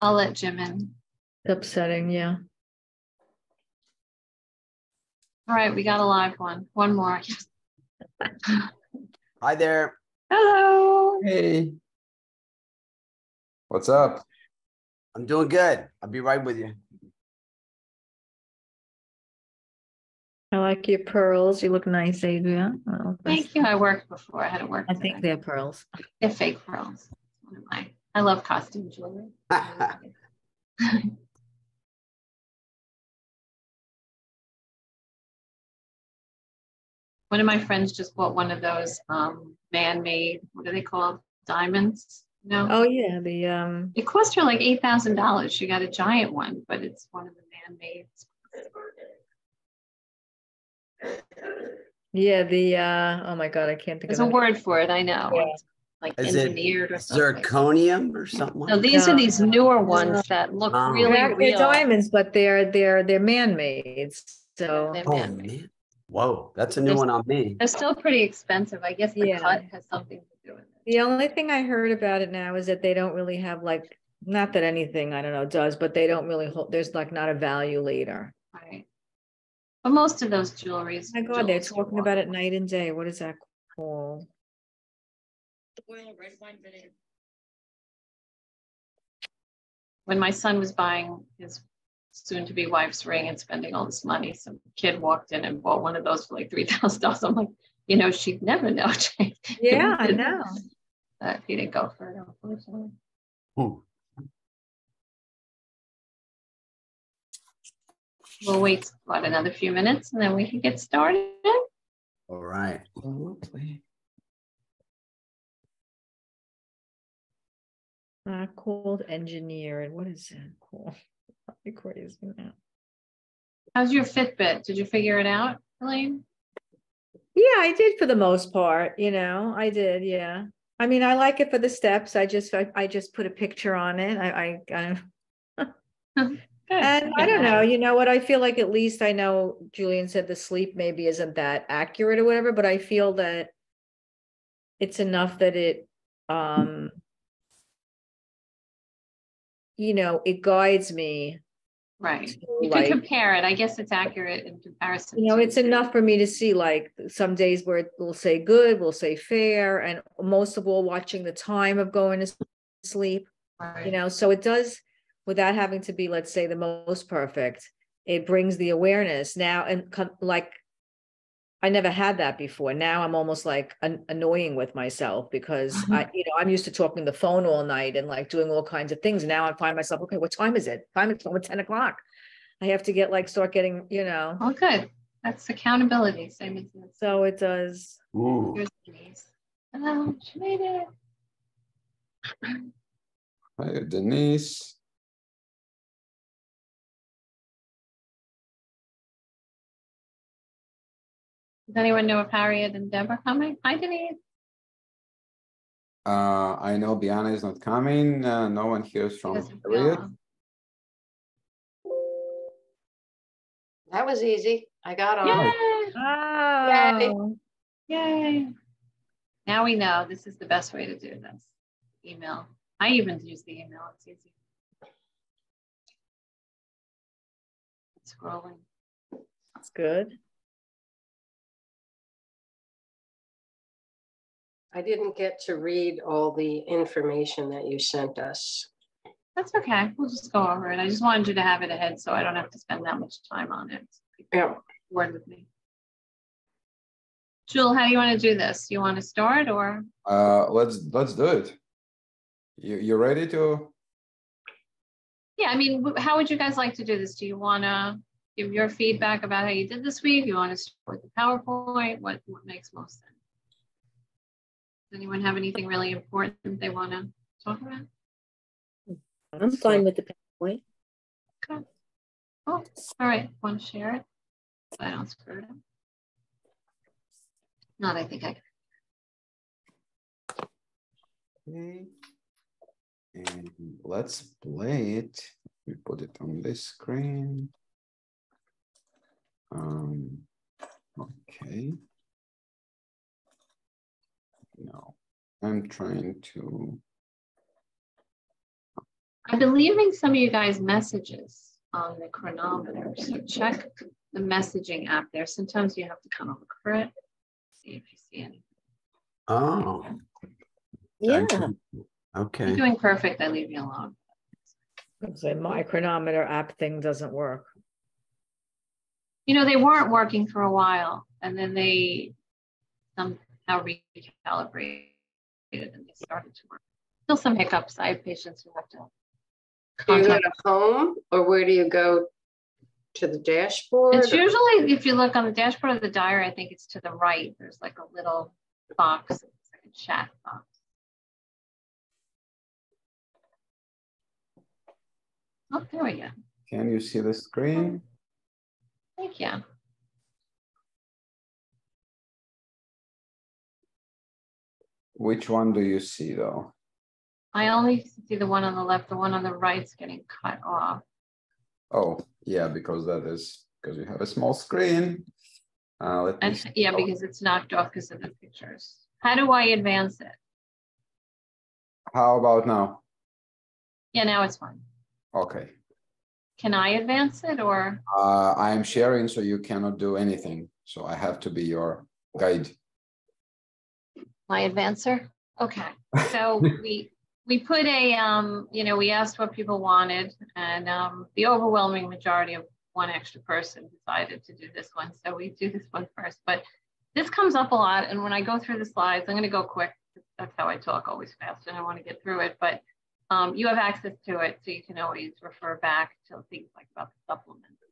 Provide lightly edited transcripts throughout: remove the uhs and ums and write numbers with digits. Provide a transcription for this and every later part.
I'll let Jim in. It's upsetting, yeah. All right, we got a live one. One more. Hi there. Hello. Hey. What's up? I'm doing good. I'll be right with you. I like your pearls. You look nice, Adria. Thank you. I worked before. I had to work. I think they're pearls. They're fake pearls. I love costume jewelry. One of my friends just bought one of those man-made, what are they called? Diamonds? No. Oh yeah, it cost her like $8,000. She got a giant one, but it's one of the man-mades. Yeah, oh my God, I can't think There's of a word for it, I know. Yeah. Like Is engineered it or something. zirconium or something? No, these are these newer ones that look really they're real. diamonds, but they're man-made. So They're Oh man-made. man. Whoa, that's a new one on me. They're still pretty expensive. I guess the cut has something to do with it. The only thing I heard about it now is that they don't really have like, not that anything, I don't know, does, but they don't really hold, there's like not a value later. Right. But most of those jewelries. Oh my God, they're talking about it night and day. What is that called? When my son was buying his soon-to-be wife's ring and spending all this money, some kid walked in and bought one of those for like $3,000. I'm like, she'd never know. Yeah, I know. He didn't go for it, unfortunately. We'll wait another few minutes and then we can get started. All right. Called engineer. What is that called? Crazy now. How's your Fitbit? Did you figure it out, Elaine? Yeah, I did for the most part. I did. Yeah. I mean, I like it for the steps. I just put a picture on it. I and I don't know, you know what? I feel like at least I know Julian said the sleep maybe isn't that accurate or whatever, but I feel that it's enough that it it guides me. Right. You can compare it. I guess it's accurate in comparison. It's enough for me to see like some days where it will say good, we'll say fair, and most of all watching the time of going to sleep. Right. So it does, without having to be, let's say, the most perfect, it brings the awareness now. And like, I never had that before. Now I'm almost like annoying with myself because I'm used to talking the phone all night and like doing all kinds of things. Now I find myself, okay, what time is it? It's 10 o'clock. I have to start getting, Oh, good. That's accountability. Same as this. So it does. Ooh. Here's Denise. Oh, she made it. Hi, Denise. Does anyone know if Harriet and Deb are coming? Hi, Denise. I know Diana is not coming. No one hears from Harriet. That was easy. I got on. Yay! Oh. Yay! Now we know this is the best way to do this. Email. I even use the email. It's easy. It's scrolling. That's good. I didn't get to read all the information that you sent us. That's okay. We'll just go over it. I just wanted you to have it ahead so I don't have to spend that much time on it. Yeah. Word with me. Jewel, how do you want to do this? You want to start or? Let's do it. You ready to? Yeah, I mean, how would you guys like to do this? Do you want to give your feedback about how you did this week? You want to start with the PowerPoint? What makes most sense? Does anyone have anything really important they want to talk about? I'm fine with the PowerPoint. Okay. Oh, all right. Want to share it? So I don't screw it up. Not, I think I can. Okay. And let's play it. We put it on this screen. Okay. No, I'm trying to I've been leaving some of you guys messages on the chronometer. So check the messaging app there. Sometimes you have to kind of look for it, see if you see anything. Oh, Yeah. okay. You're doing perfect. I leave you alone. So my chronometer app thing doesn't work. You know, they weren't working for a while, and then they somehow recalibrated and they started to work. Still some hiccups. I have patients who have to Do you go contact. to home, or where do you go to the dashboard? It's usually, if you look on the dashboard of the diary, I think it's to the right. There's like a little box. It's like a chat box. Oh, there we go. Can you see the screen? Thank you. Which one do you see though? I only see the one on the left. The one on the right's getting cut off. Oh, yeah, because you have a small screen. Let me And see. yeah, because it's knocked off because of the pictures. How do I advance it? How about now? Yeah, now it's fine. Okay. Can I advance it or? I am sharing, so you cannot do anything. So I have to be your guide. My advancer? Okay. So we put a, you know, we asked what people wanted, and the overwhelming majority of one extra person decided to do this one. So we do this one first, but this comes up a lot. And when I go through the slides, I'm going to go quick. That's how I talk, always fast, and I want to get through it. But you have access to it, so you can always refer back to things like about the supplements.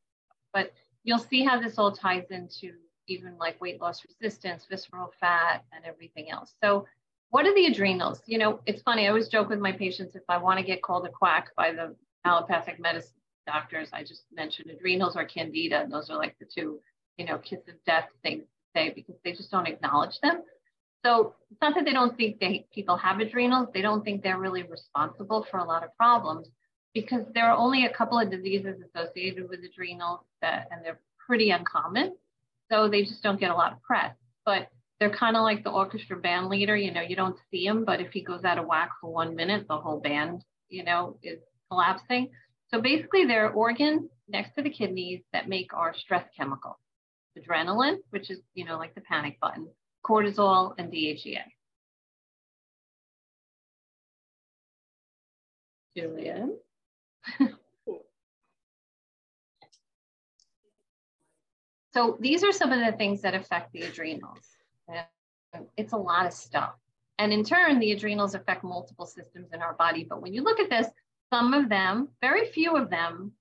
But you'll see how this all ties into even like weight loss resistance, visceral fat, and everything else. So what are the adrenals? You know, it's funny. I always joke with my patients, if I want to get called a quack by the allopathic medicine doctors, I just mention adrenals or candida. And those are like the two, you know, kiss of death things to say, because they just don't acknowledge them. So it's not that they don't think people have adrenals. They don't think they're really responsible for a lot of problems, because there are only a couple of diseases associated with adrenals and they're pretty uncommon. So they just don't get a lot of press. But they're kind of like the orchestra band leader. You know, you don't see him, but if he goes out of whack for 1 minute, the whole band, you know, is collapsing. So basically they're organs next to the kidneys that make our stress chemical. Adrenaline, which is, you know, like the panic button, cortisol, and DHEA. Julian. So these are some of the things that affect the adrenals. It's a lot of stuff. And in turn, the adrenals affect multiple systems in our body. But when you look at this, some of them, very few of them,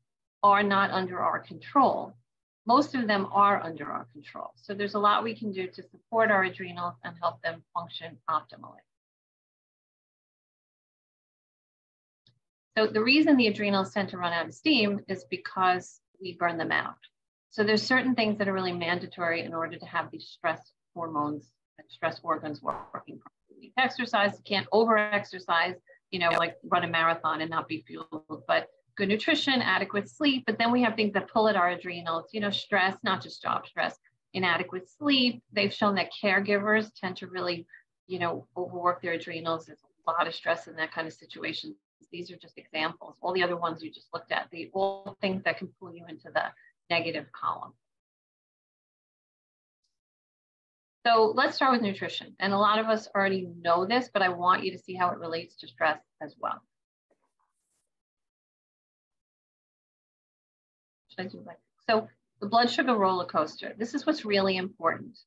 are not under our control. Most of them are under our control. So there's a lot we can do to support our adrenals and help them function optimally. So the reason the adrenals tend to run out of steam is because we burn them out. So there's certain things that are really mandatory in order to have these stress hormones and stress organs working properly. You need to exercise, you can't over-exercise, you know, like run a marathon and not be fueled, but good nutrition, adequate sleep. But then we have things that pull at our adrenals, you know, stress, not just job stress, inadequate sleep. They've shown that caregivers tend to really, you know, overwork their adrenals. There's a lot of stress in that kind of situation. These are just examples. All the other ones you just looked at, they all things that can pull you into the negative column. So let's start with nutrition. And a lot of us already know this, but I want you to see how it relates to stress as well. Should I do that? So the blood sugar roller coaster, this is what's really important.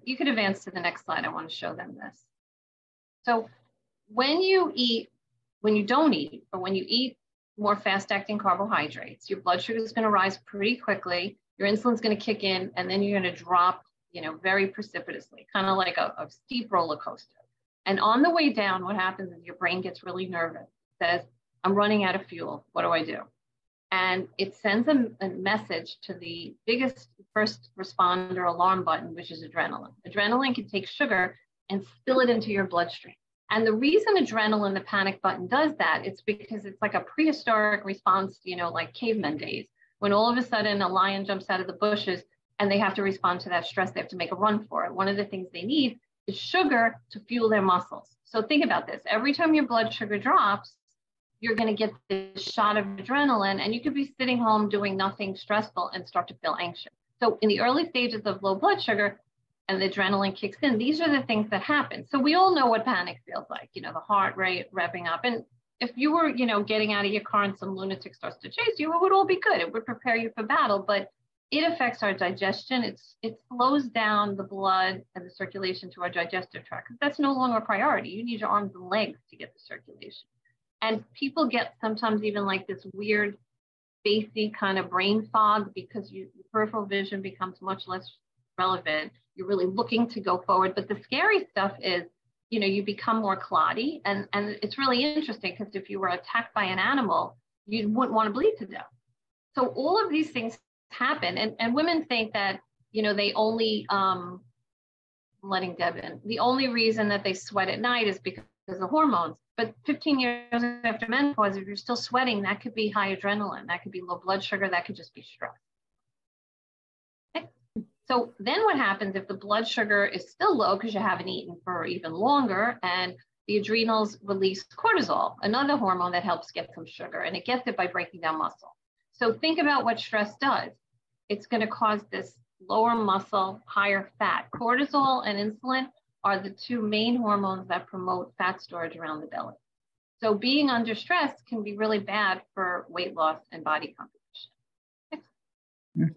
You could advance to the next slide. I want to show them this. So when you don't eat, or when you eat more fast-acting carbohydrates, your blood sugar is going to rise pretty quickly. Your insulin is going to kick in, and then you're going to drop, you know, very precipitously, kind of like a steep roller coaster. And on the way down, what happens is your brain gets really nervous. It says, I'm running out of fuel. What do I do? And it sends a message to the biggest first responder alarm button, which is adrenaline. Adrenaline can take sugar and spill it into your bloodstream. And the reason adrenaline, the panic button, does that, it's because it's like a prehistoric response, you know, like caveman days, when all of a sudden a lion jumps out of the bushes and they have to respond to that stress. They have to make a run for it. One of the things they need is sugar to fuel their muscles. So think about this. Every time your blood sugar drops, you're going to get this shot of adrenaline, and you could be sitting home doing nothing stressful and start to feel anxious. So in the early stages of low blood sugar and the adrenaline kicks in, these are the things that happen. So we all know what panic feels like, you know, the heart rate revving up. And if you were, you know, getting out of your car and some lunatic starts to chase you, it would all be good. It would prepare you for battle, but it affects our digestion. It slows down the blood and the circulation to our digestive tract, because that's no longer a priority. You need your arms and legs to get the circulation. And people get sometimes even like this weird, spacey kind of brain fog, because your peripheral vision becomes much less relevant. You're really looking to go forward. But the scary stuff is, you know, you become more clotty. And it's really interesting, because if you were attacked by an animal, you wouldn't want to bleed to death. So all of these things happen. And women think that, you know, they only, letting Deb in, the only reason that they sweat at night is because of hormones. But 15 years after menopause, if you're still sweating, that could be high adrenaline, that could be low blood sugar, that could just be stress. Okay. So then what happens if the blood sugar is still low because you haven't eaten for even longer, and the adrenals release cortisol, another hormone that helps get some sugar, and it gets it by breaking down muscle. So think about what stress does. It's going to cause this lower muscle, higher fat. Cortisol and insulin are the two main hormones that promote fat storage around the belly. So being under stress can be really bad for weight loss and body composition.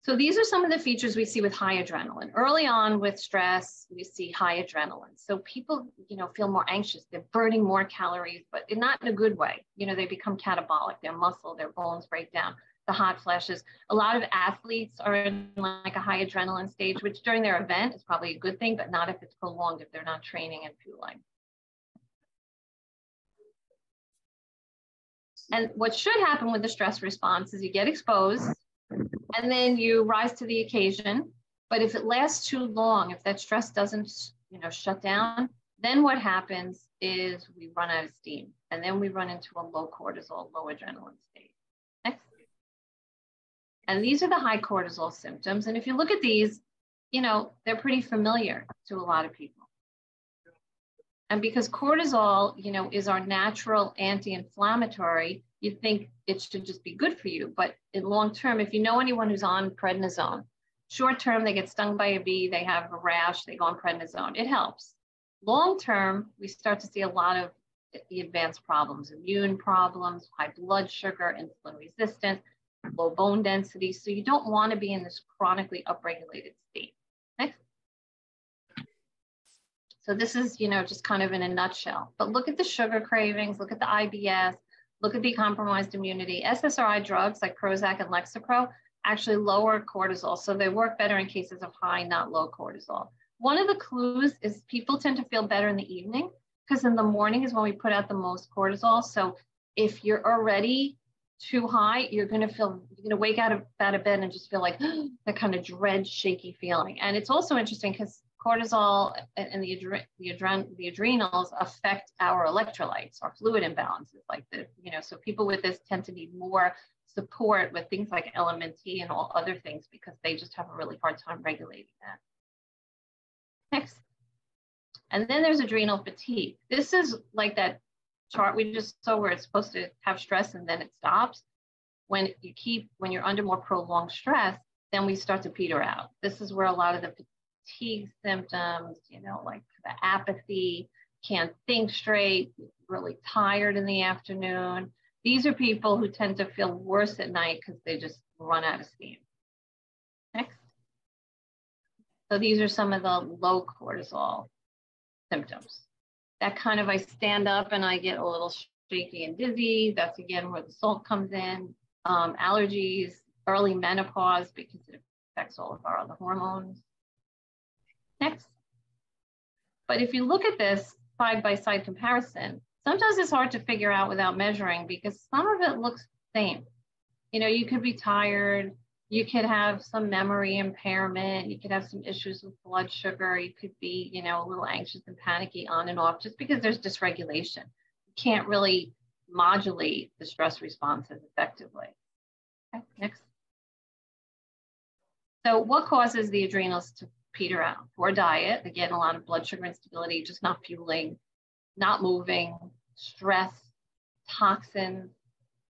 So these are some of the features we see with high adrenaline. Early on with stress, we see high adrenaline. So people, you know, feel more anxious. They're burning more calories, but not in a good way. You know, they become catabolic. Their muscle, their bones break down. The hot flashes. A lot of athletes are in like a high adrenaline stage, which during their event is probably a good thing, but not if it's prolonged, if they're not training and fueling. And what should happen with the stress response is you get exposed and then you rise to the occasion. But if it lasts too long, if that stress doesn't, you know, shut down, then what happens is we run out of steam, and then we run into a low cortisol, low adrenaline state. Next. And these are the high cortisol symptoms. And if you look at these, you know, they're pretty familiar to a lot of people. And because cortisol, you know, is our natural anti-inflammatory, you think it should just be good for you. But in long term, if you know anyone who's on prednisone, short term, they get stung by a bee, they have a rash, they go on prednisone, it helps. Long term, we start to see a lot of the advanced problems, immune problems, high blood sugar, insulin resistance, low bone density. So you don't want to be in this chronically upregulated state. Next. So this is, you know, just kind of in a nutshell. But look at the sugar cravings, look at the IBS, look at the compromised immunity. SSRI drugs like Prozac and Lexapro actually lower cortisol. So they work better in cases of high, not low cortisol. One of the clues is people tend to feel better in the evening, because in the morning is when we put out the most cortisol. So if you're already too high, you're going to wake out of bed and just feel like that kind of dread, shaky feeling. And it's also interesting because cortisol and the adrenals affect our electrolytes, our fluid imbalances, like the, you know, so people with this tend to need more support with things like LMNT and all other things, because they just have a really hard time regulating that. Next. And then there's adrenal fatigue. This is like that chart we just saw where it's supposed to have stress and then it stops. When you're under more prolonged stress, then we start to peter out. This is where a lot of the fatigue symptoms, you know, like the apathy, can't think straight, really tired in the afternoon. These are people who tend to feel worse at night because they just run out of steam. Next. So these are some of the low cortisol symptoms. That kind of, I stand up and I get a little shaky and dizzy. That's again where the salt comes in. Allergies, early menopause, because it affects all of our other hormones. Next. But if you look at this side-by-side comparison, sometimes it's hard to figure out without measuring, because some of it looks the same. You know, you could be tired, you could have some memory impairment, you could have some issues with blood sugar, you could be, you know, a little anxious and panicky on and off, just because there's dysregulation. You can't really modulate the stress responses effectively. Okay, next. So what causes the adrenals to peter out? Poor diet, again, a lot of blood sugar instability, just not fueling, not moving, stress, toxins,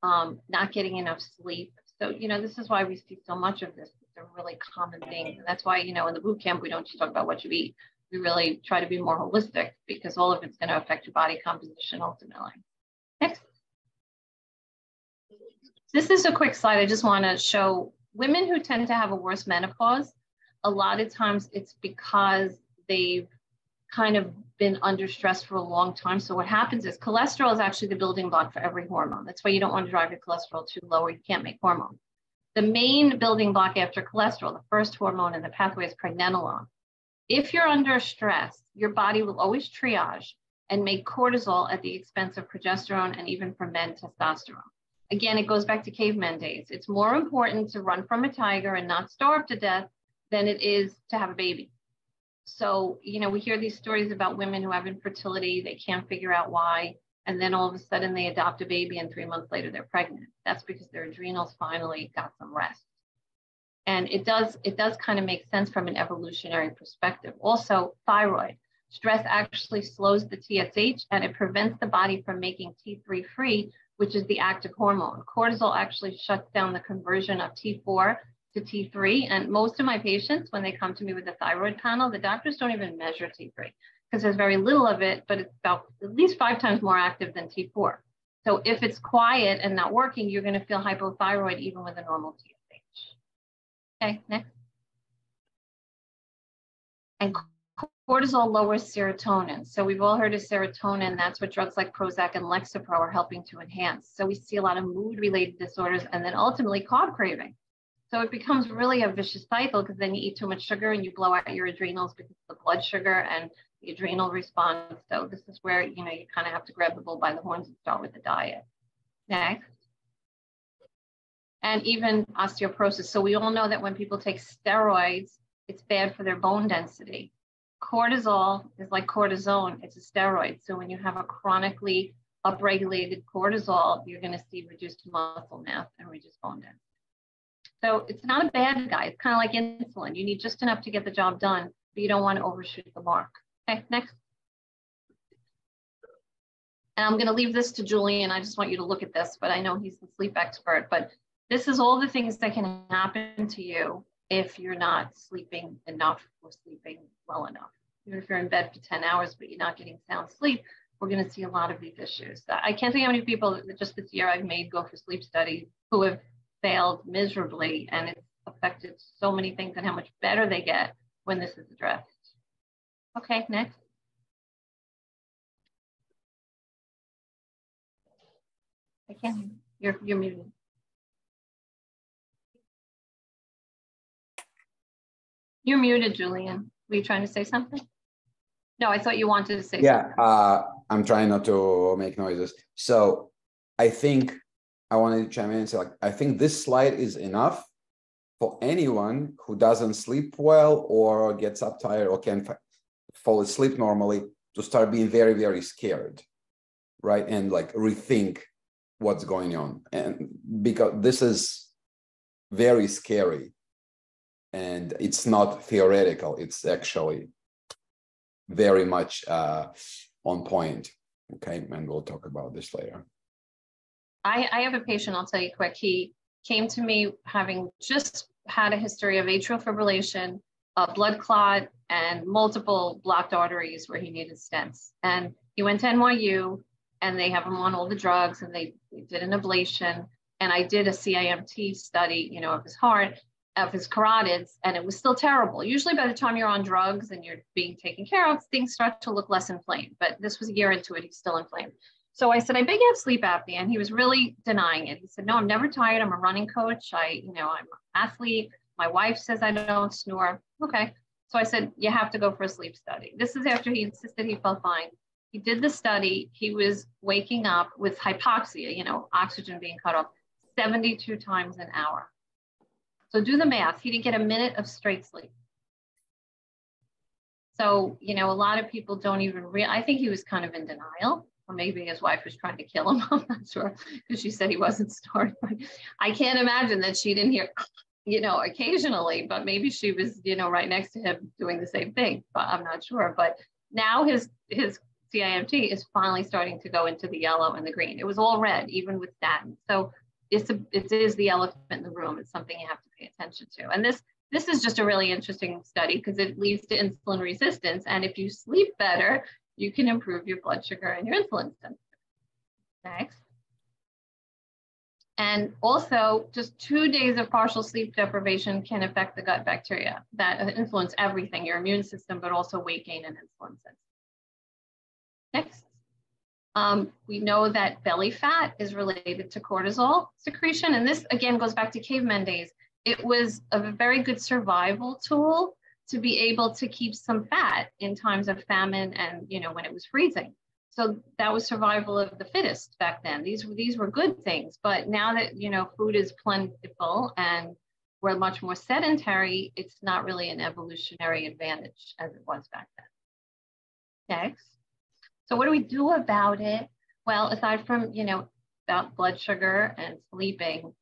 not getting enough sleep. So, you know, this is why we see so much of this. It's a really common thing. And that's why, you know, in the boot camp, we don't just talk about what you eat. We really try to be more holistic because all of it's going to affect your body composition ultimately. Next. This is a quick slide. I just want to show women who tend to have a worse menopause. A lot of times it's because they've kind of been under stress for a long time. So what happens is cholesterol is actually the building block for every hormone. That's why you don't want to drive your cholesterol too low or you can't make hormone. The main building block after cholesterol, the first hormone in the pathway, is pregnenolone. If you're under stress, your body will always triage and make cortisol at the expense of progesterone and even for men, testosterone. Again, it goes back to caveman days. It's more important to run from a tiger and not starve to death than it is to have a baby. So, you know, we hear these stories about women who have infertility, they can't figure out why, and then all of a sudden they adopt a baby and 3 months later they're pregnant. That's because their adrenals finally got some rest. And it does kind of make sense from an evolutionary perspective. Also, thyroid. Stress actually slows the TSH and it prevents the body from making T3 free, which is the active hormone. Cortisol actually shuts down the conversion of T4 to T3. And most of my patients, when they come to me with a thyroid panel, the doctors don't even measure T3 because there's very little of it, but it's about at least 5 times more active than T4. So if it's quiet and not working, you're going to feel hypothyroid even with a normal TSH. Okay, next. And cortisol lowers serotonin. So we've all heard of serotonin. That's what drugs like Prozac and Lexapro are helping to enhance. So we see a lot of mood-related disorders and then ultimately carb craving. So it becomes really a vicious cycle because then you eat too much sugar and you blow out your adrenals because of the blood sugar and the adrenal response. So this is where, you know, you kind of have to grab the bull by the horns and start with the diet. Next. And even osteoporosis. So we all know that when people take steroids, it's bad for their bone density. Cortisol is like cortisone, it's a steroid. So when you have a chronically upregulated cortisol, you're going to see reduced muscle mass and reduced bone density. So it's not a bad guy. It's kind of like insulin. You need just enough to get the job done, but you don't want to overshoot the mark. Okay, next. And I'm going to leave this to Julian. I just want you to look at this, but I know he's the sleep expert. But this is all the things that can happen to you if you're not sleeping enough or sleeping well enough. Even if you're in bed for 10 hours, but you're not getting sound sleep, we're going to see a lot of these issues. I can't think how many people that just this year I've made go for sleep studies who have failed miserably, and it's affected so many things and how much better they get when this is addressed. Okay, next. I can't hear you. You're muted. You're muted, Julian. Were you trying to say something? No, I thought you wanted to say something. Yeah, I'm trying not to make noises. So I think I wanted to chime in and say, like, I think this slide is enough for anyone who doesn't sleep well or gets up tired or can't fall asleep normally to start being very, very scared, right? And like rethink what's going on. And because this is very scary and it's not theoretical, it's actually very much on point. Okay, and we'll talk about this later. I have a patient, I'll tell you quick. He came to me having just had a history of atrial fibrillation, a blood clot, and multiple blocked arteries where he needed stents. And he went to NYU and they have him on all the drugs and they did an ablation. And I did a CIMT study, you know, of his heart, of his carotids, and it was still terrible. Usually by the time you're on drugs and you're being taken care of, things start to look less inflamed. But this was a year into it, he's still inflamed. So I said, I bet you have sleep apnea. And he was really denying it. He said, no, I'm never tired. I'm a running coach. I'm an athlete. My wife says I don't snore. Okay. So I said, you have to go for a sleep study. This is after he insisted he felt fine. He did the study. He was waking up with hypoxia, you know, oxygen being cut off 72 times an hour. So do the math. He didn't get a minute of straight sleep. So, you know, a lot of people don't even I think he was kind of in denial. Or maybe his wife was trying to kill him. I'm not sure, because she said he wasn't snoring. I can't imagine that she didn't hear, you know, occasionally, but maybe she was, you know, right next to him doing the same thing. But I'm not sure. But now his CIMT is finally starting to go into the yellow and the green. It was all red, even with statins. So it is the elephant in the room. It's something you have to pay attention to. And this is just a really interesting study because it leads to insulin resistance. And if you sleep better, you can improve your blood sugar and your insulin sensitivity. Next. And also, just 2 days of partial sleep deprivation can affect the gut bacteria that influence everything, your immune system, but also weight gain and insulin sensitivity. Next. We know that belly fat is related to cortisol secretion. And this, again, goes back to caveman days. It was a very good survival tool to be able to keep some fat in times of famine and, when it was freezing. So that was survival of the fittest back then. These were good things. But now that, food is plentiful and we're much more sedentary, it's not really an evolutionary advantage as it was back then. Next. So what do we do about it? Well, aside from, about blood sugar and sleeping,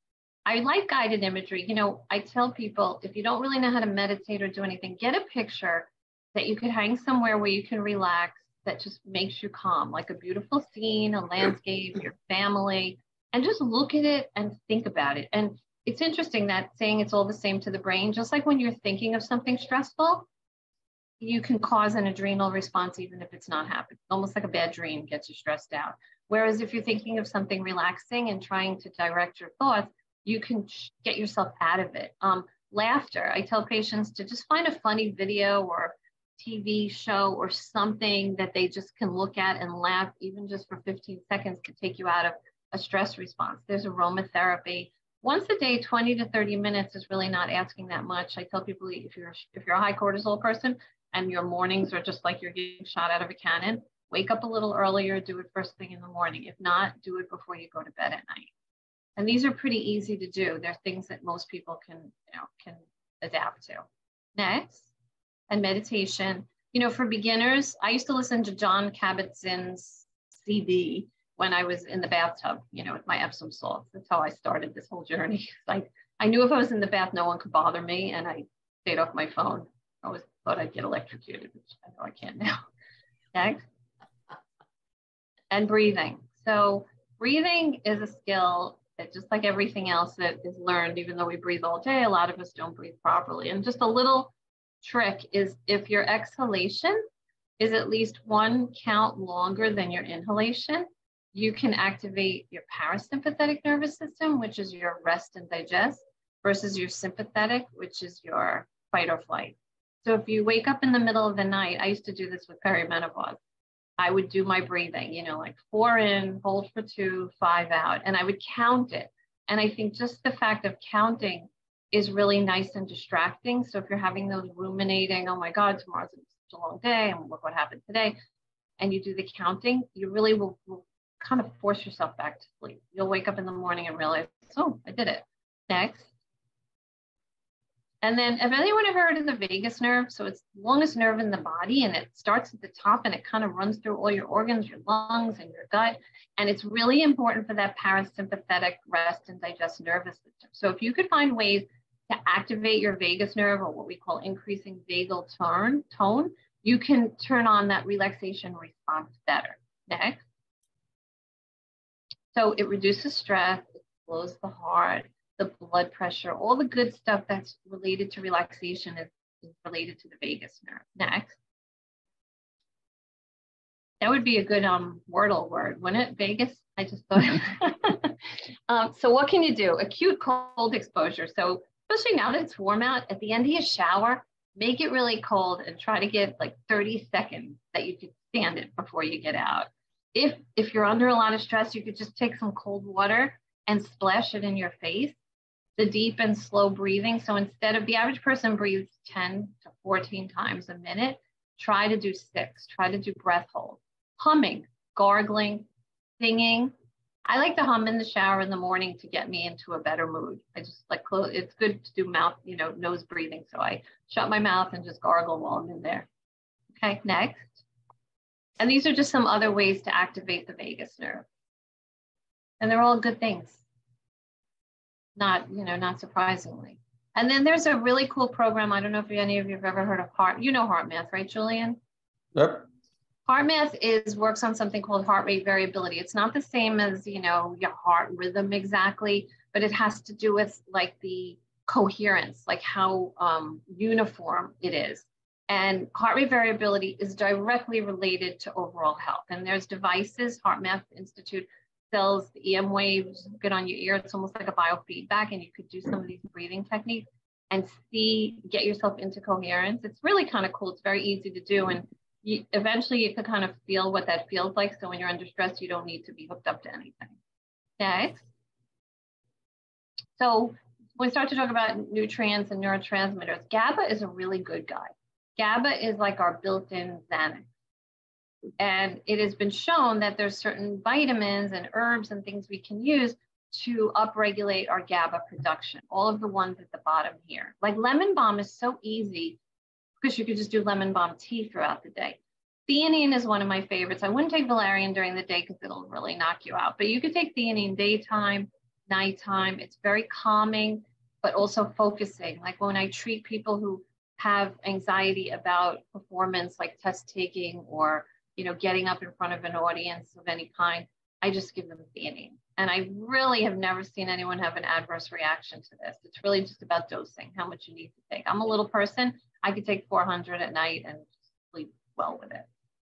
I like guided imagery. I tell people, if you don't really know how to meditate or do anything, get a picture that you could hang somewhere where you can relax, that just makes you calm, like a beautiful scene, a landscape, your family, and just look at it and think about it. And it's interesting that saying it's all the same to the brain, just like when you're thinking of something stressful, you can cause an adrenal response even if it's not happening. Almost like a bad dream gets you stressed out. Whereas if you're thinking of something relaxing and trying to direct your thoughts, you can get yourself out of it. Laughter, I tell patients to just find a funny video or TV show or something that they just can look at and laugh, even just for 15 seconds, to take you out of a stress response. There's aromatherapy. Once a day, 20 to 30 minutes is really not asking that much. I tell people, if you're a high cortisol person and your mornings are just like you're getting shot out of a cannon, wake up a little earlier, do it first thing in the morning. If not, do it before you go to bed at night. And these are pretty easy to do. They're things that most people can adapt to. Next, and meditation. For beginners, I used to listen to John Kabat-Zinn's CD when I was in the bathtub, with my Epsom salts. That's how I started this whole journey. I knew if I was in the bath, no one could bother me, and I stayed off my phone. I always thought I'd get electrocuted, which I know I can't now. Next. And breathing. So breathing is a skill that, just like everything else that is learned, even though we breathe all day, a lot of us don't breathe properly. And just a little trick is, if your exhalation is at least 1 count longer than your inhalation, you can activate your parasympathetic nervous system, which is your rest and digest, versus your sympathetic, which is your fight or flight. So if you wake up in the middle of the night, I used to do this with perimenopause. I would do my breathing, like 4 in, hold for 2, 5 out, and I would count it. And I think just the fact of counting is really nice and distracting. So if you're having those ruminating, oh my God, tomorrow's such a long day, and look what happened today, and you do the counting, you really will kind of force yourself back to sleep. You'll wake up in the morning and realize, oh, I did it. Next. And then, have anyone ever heard of the vagus nerve? So it's the longest nerve in the body, and it starts at the top and it kind of runs through all your organs, your lungs and your gut. And it's really important for that parasympathetic rest and digest nervous system. So if you could find ways to activate your vagus nerve, or what we call increasing vagal tone, you can turn on that relaxation response better. Next. So it reduces stress, it slows the heart, the blood pressure, all the good stuff that's related to relaxation is related to the vagus nerve. Next. That would be a good Wordle word, wouldn't it? Vagus? I just thought. So what can you do? Acute cold exposure. So especially now that it's warm out, at the end of your shower, make it really cold and try to get like 30 seconds that you could stand it before you get out. If you're under a lot of stress, you could just take some cold water and splash it in your face. The deep and slow breathing. So instead of, the average person breathes 10 to 14 times a minute, try to do 6, try to do breath holds. Humming, gargling, singing. I like to hum in the shower in the morning to get me into a better mood. I just like close, it's good to do mouth, nose breathing. So I shut my mouth and just gargle while I'm in there. Okay, next. And these are just some other ways to activate the vagus nerve. And they're all good things. Not surprisingly. And then there's a really cool program. I don't know if any of you have ever heard of HeartMath, right, Julian? Yep. HeartMath works on something called heart rate variability. It's not the same as, you know, your heart rhythm exactly, but it has to do with like the coherence, like how uniform it is. And heart rate variability is directly related to overall health. And there's devices, HeartMath Institute sells the EM waves, get on your ear. It's almost like a biofeedback, and you could do some of these breathing techniques and get yourself into coherence. It's really kind of cool. It's very easy to do. And eventually you can kind of feel what that feels like. So when you're under stress, you don't need to be hooked up to anything. Next. So when we start to talk about nutrients and neurotransmitters, GABA is a really good guy. GABA is like our built-in Xanax. And it has been shown that there's certain vitamins and herbs and things we can use to upregulate our GABA production, all of the ones at the bottom here. Like lemon balm is so easy because you could just do lemon balm tea throughout the day. Theanine is one of my favorites. I wouldn't take valerian during the day because it'll really knock you out, but you could take theanine daytime, nighttime. It's very calming, but also focusing. Like when I treat people who have anxiety about performance, like test taking or, you know, getting up in front of an audience of any kind, I just give them theanine. And I really have never seen anyone have an adverse reaction to this. It's really just about dosing, how much you need to take. I'm a little person. I could take 400 at night and sleep well with it.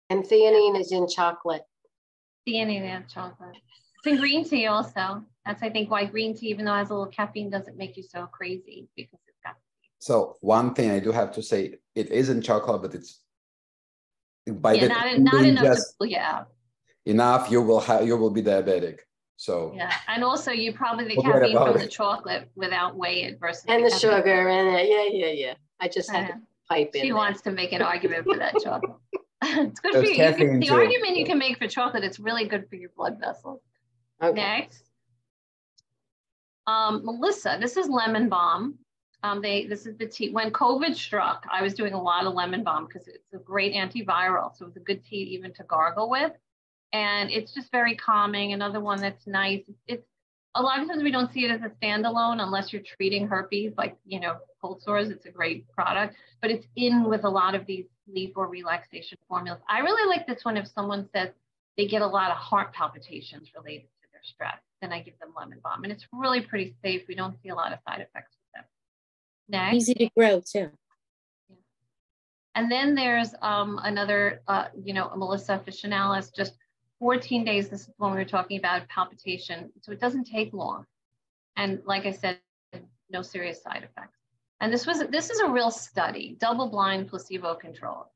And theanine is in chocolate. Theanine and chocolate. It's in green tea also. That's, I think, why green tea, even though it has a little caffeine, doesn't make you so crazy because it's got. So one thing I do have to say, it is in chocolate, but it's by Yeah, not enough to pull you out. Enough, you will be diabetic. So yeah, and also you probably the Forget caffeine about from it. the chocolate would outweigh it versus And the caffeine. sugar and it. Yeah. I just had to pipe in. She there. wants to make an argument for that chocolate. It's good for There's you. caffeine The too. argument you can make for chocolate, it's really good for your blood vessels. Okay. Next. Melissa, this is lemon balm. This is the tea. When COVID struck, I was doing a lot of lemon balm because it's a great antiviral. So it's a good tea even to gargle with. And it's just very calming. Another one that's nice. It's a lot of times we don't see it as a standalone unless you're treating herpes, like, you know, cold sores. It's a great product, but it's in with a lot of these sleep or relaxation formulas. I really like this one if someone says they get a lot of heart palpitations related to their stress, then I give them lemon balm. And it's really pretty safe. We don't see a lot of side effects with them. Next. Easy to grow too. And then there's another, you know, Melissa officinalis, just 14 days. This is when we were talking about palpitation. So it doesn't take long. And like I said, no serious side effects. And this is a real study, double-blind, placebo-controlled.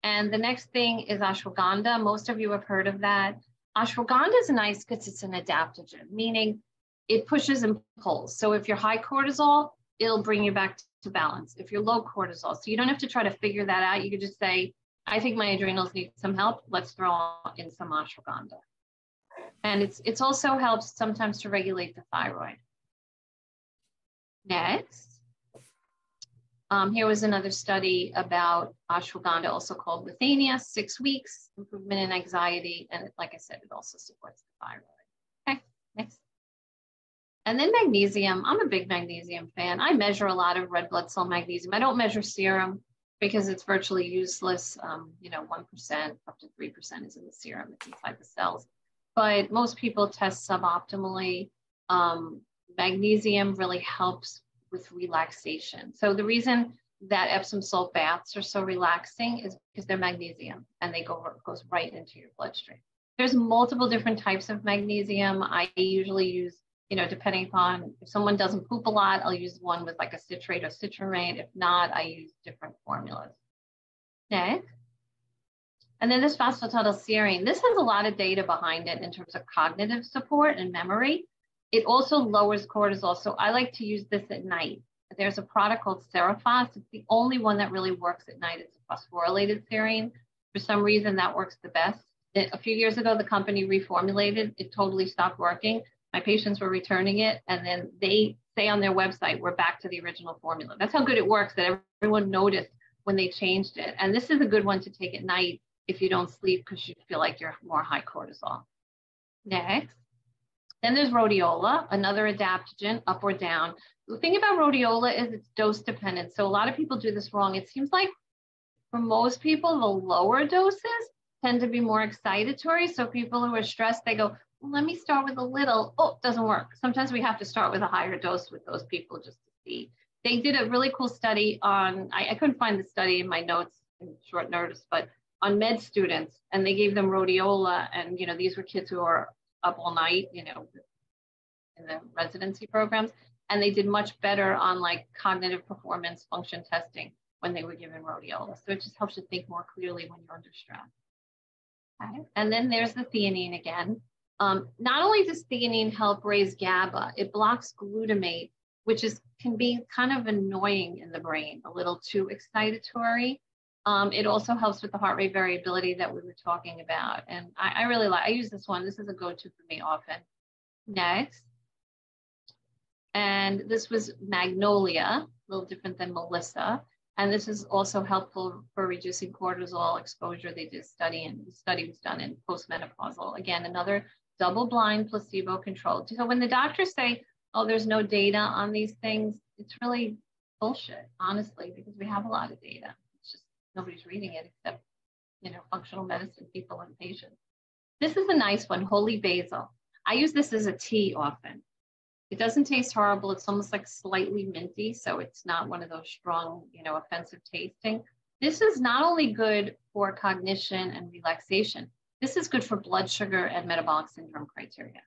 And the next thing is ashwagandha. Most of you have heard of that. Ashwagandha is nice because it's an adaptogen, meaning it pushes and pulls. So if you're high cortisol, it'll bring you back to balance. If you're low cortisol, so you don't have to try to figure that out. You could just say, I think my adrenals need some help. Let's throw in some ashwagandha. And it's also helps sometimes to regulate the thyroid. Next. Here was another study about ashwagandha, also called withania, 6 weeks, improvement in anxiety. And like I said, it also supports the thyroid. Okay, next. And then magnesium. I'm a big magnesium fan. I measure a lot of red blood cell magnesium. I don't measure serum because it's virtually useless. You know, 1% up to 3% is in the serum. It's inside the cells. But most people test suboptimally. Magnesium really helps with relaxation. So the reason that Epsom salt baths are so relaxing is because they're magnesium and they goes right into your bloodstream. There's multiple different types of magnesium. I usually use, you know, depending upon if someone doesn't poop a lot, I'll use one with like a citrate or citramate. If not, I use different formulas. Next. And then this phosphatidylserine. This has a lot of data behind it in terms of cognitive support and memory. It also lowers cortisol. So I like to use this at night. There's a product called Serifos. It's the only one that really works at night. It's a phosphorylated serine. For some reason, that works the best. A few years ago, the company reformulated. It totally stopped working. My patients were returning it. And then they say on their website, we're back to the original formula. That's how good it works, that everyone noticed when they changed it. And this is a good one to take at night if you don't sleep because you feel like you're more high cortisol. Next. Then there's rhodiola, another adaptogen, up or down. The thing about rhodiola is it's dose dependent. So a lot of people do this wrong. It seems like for most people, the lower doses tend to be more excitatory. So people who are stressed, they go, well, let me start with a little. Oh, it doesn't work. Sometimes we have to start with a higher dose with those people just to see. They did a really cool study on, I couldn't find the study in my notes in short notice, but on med students, and they gave them rhodiola, and these were kids who are up all night, in the residency programs, and they did much better on like cognitive performance function testing when they were given rhodiola. So it just helps you think more clearly when you're under stress. Okay. And then there's the theanine again. Not only does theanine help raise GABA, it blocks glutamate, which can be kind of annoying in the brain, a little too excitatory. It also helps with the heart rate variability that we were talking about. And I really like, I use this one. This is a go-to for me often. Next. And this was Magnolia, a little different than Melissa. And this is also helpful for reducing cortisol exposure. They did a study, and the study was done in postmenopausal. Again, another double-blind, placebo-controlled. So when the doctors say, oh, there's no data on these things, it's really bullshit, honestly, because we have a lot of data. It's just nobody's reading it except, functional medicine people and patients. This is a nice one, holy basil. I use this as a tea often. It doesn't taste horrible. It's almost like slightly minty, so it's not one of those strong, offensive tasting. This is not only good for cognition and relaxation, this is good for blood sugar and metabolic syndrome criteria.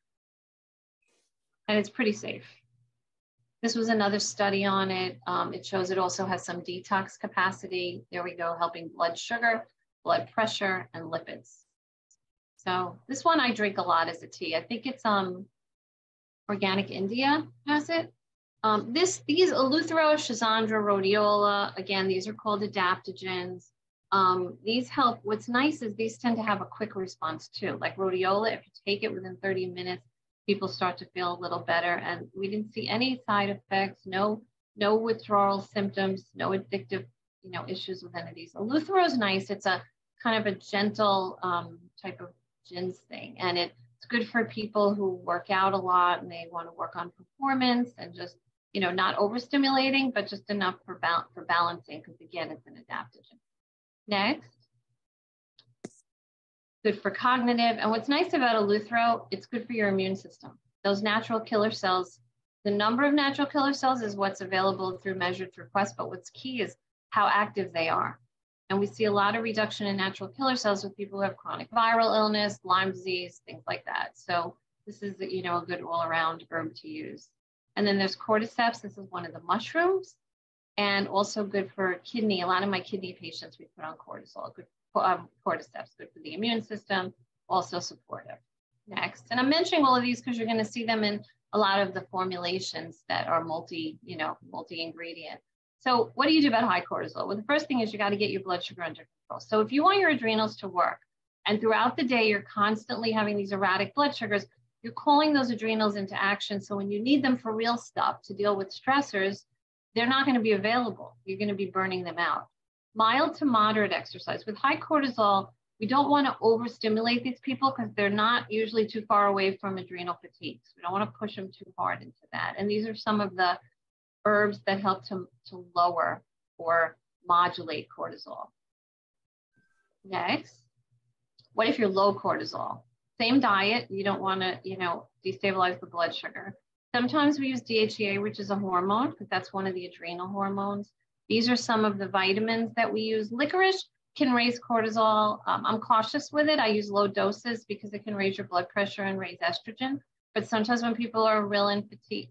And it's pretty safe. This was another study on it. It shows it also has some detox capacity. There we go, helping blood sugar, blood pressure, and lipids. So this one I drink a lot as a tea. I think it's Organic India has it. These Eleuthero, Schizandra, Rhodiola, again, these are called adaptogens. These help. What's nice is these tend to have a quick response too. Like Rhodiola, if you take it within 30 minutes, people start to feel a little better. And we didn't see any side effects, no withdrawal symptoms, no addictive, issues with any of these. Eleuthero is nice. It's a kind of a gentle type of ginseng, and it's good for people who work out a lot and they want to work on performance and just, not overstimulating, but just enough for balancing, because again, it's an adaptogen. Next. Good for cognitive. And what's nice about Eleuthero, it's good for your immune system. Those natural killer cells, the number of natural killer cells is what's available through measured request, but what's key is how active they are. And we see a lot of reduction in natural killer cells with people who have chronic viral illness, Lyme disease, things like that. So this is, a good all-around herb to use. And then there's cordyceps. This is one of the mushrooms, and also good for kidney. A lot of my kidney patients, we put on cortisol. Good cordyceps, good for the immune system, also supportive. Next, and I'm mentioning all of these because you're going to see them in a lot of the formulations that are multi-ingredient. So what do you do about high cortisol? Well, the first thing is you got to get your blood sugar under control. So if you want your adrenals to work, and throughout the day, you're constantly having these erratic blood sugars, you're calling those adrenals into action. So when you need them for real stuff to deal with stressors, they're not going to be available. You're going to be burning them out. Mild to moderate exercise. With high cortisol, we don't want to overstimulate these people because they're not usually too far away from adrenal fatigue. So we don't want to push them too hard into that. And these are some of the herbs that help to lower or modulate cortisol. Next, what if you're low cortisol? Same diet, you don't want to, destabilize the blood sugar. Sometimes we use DHEA, which is a hormone, because that's one of the adrenal hormones. These are some of the vitamins that we use. Licorice can raise cortisol. I'm cautious with it. I use low doses because it can raise your blood pressure and raise estrogen. But sometimes when people are real in fatigue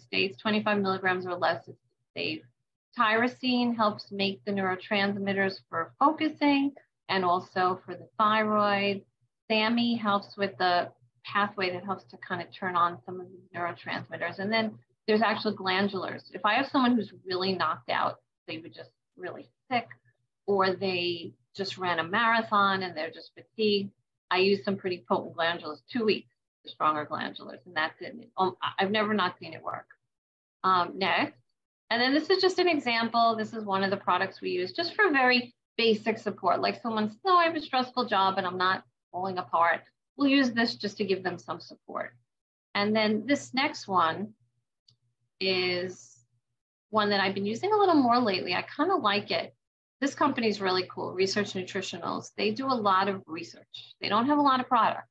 states, 25 milligrams or less is safe. Tyrosine helps make the neurotransmitters for focusing and also for the thyroid. SAMe helps with the pathway that helps to kind of turn on some of the neurotransmitters. And then there's actually glandulars. If I have someone who's really knocked out, they were just really sick, or they just ran a marathon and they're just fatigued, I use some pretty potent glandulars, 2 weeks. Stronger glandulars, and that's it. I've never not seen it work. Next, and then this is just an example. This is one of the products we use just for very basic support. Like someone says, oh, I have a stressful job and I'm not falling apart. We'll use this just to give them some support. And then this next one is one that I've been using a little more lately. I kind of like it. this company is really cool, Research Nutritionals. They do a lot of research. They don't have a lot of product,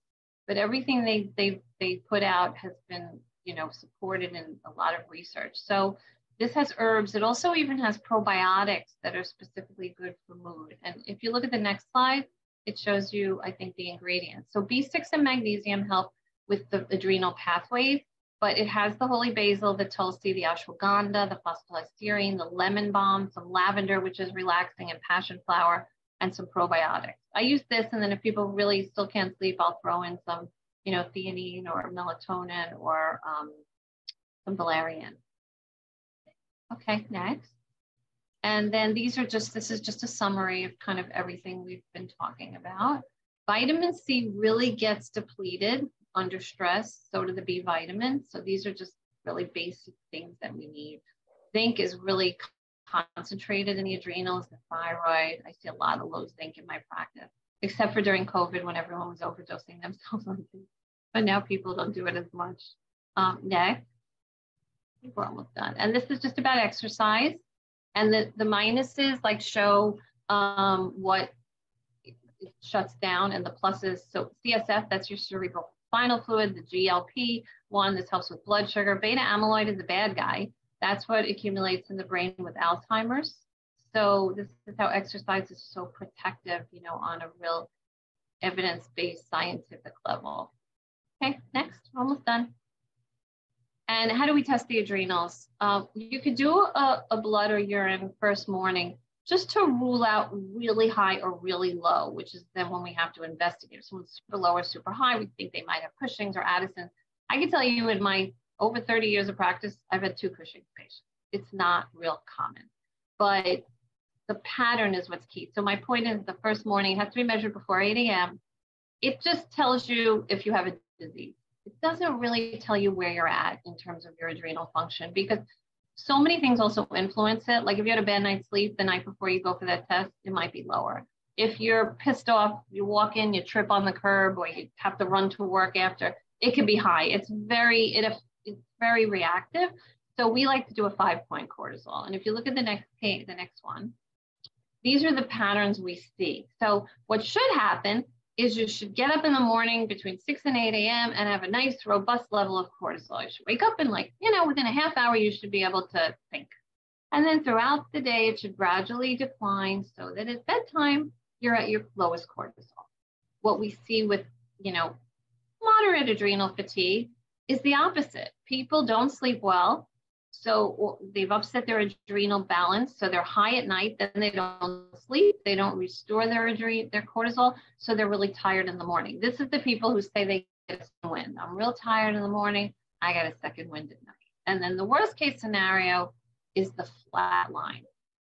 but everything they put out has been, you know, supported in a lot of research. So this has herbs. It also even has probiotics that are specifically good for mood. And if you look at the next slide, it shows you, I think, the ingredients. So B6 and magnesium help with the adrenal pathways, but it has the holy basil, the tulsi, the ashwagandha, the phospholysterine, the lemon balm, some lavender, which is relaxing, and passion flower, and some probiotics. I use this, and then if people really still can't sleep, I'll throw in some, you know, theanine or melatonin or some valerian. Okay, next. And then these are just, this is just a summary of kind of everything we've been talking about. Vitamin C really gets depleted under stress, so do the B vitamins. So these are just really basic things that we need. Zinc is really concentrated in the adrenals, the thyroid. I see a lot of low zinc in my practice, except for during COVID when everyone was overdosing themselves on zinc. But now people don't do it as much. Next, I think we're almost done. And this is just about exercise. And the minuses like show what it shuts down, and the pluses. So CSF, that's your cerebral spinal fluid, the GLP-1, this helps with blood sugar. Beta amyloid is the bad guy. That's what accumulates in the brain with Alzheimer's. So this is how exercise is so protective, you know, on a real evidence-based scientific level. Okay, next, almost done. And how do we test the adrenals? You could do a blood or urine first morning just to rule out really high or really low, which is then when we have to investigate. If someone's super low or super high, we think they might have Cushing's or Addison's. I can tell you in my over 30 years of practice, I've had 2 Cushing's patients. It's not real common, but the pattern is what's key. So my point is the first morning, it has to be measured before 8 a.m. It just tells you if you have a disease. It doesn't really tell you where you're at in terms of your adrenal function, because so many things also influence it. Like if you had a bad night's sleep the night before you go for that test, it might be lower. If you're pissed off, you walk in, you trip on the curb, or you have to run to work after, it can be high. It's very reactive. So we like to do a 5-point cortisol. And if you look at the next page, the next one, these are the patterns we see. So what should happen is you should get up in the morning between 6 and 8 a.m. and have a nice, robust level of cortisol. You should wake up and within a half hour, you should be able to think. And then throughout the day, it should gradually decline so that at bedtime, you're at your lowest cortisol. What we see with, moderate adrenal fatigue is the opposite. People don't sleep well. So they've upset their adrenal balance. So they're high at night, then they don't sleep. They don't restore their cortisol. So they're really tired in the morning. This is the people who say they get a second wind. I'm real tired in the morning. I got a second wind at night. And then the worst case scenario is the flat line,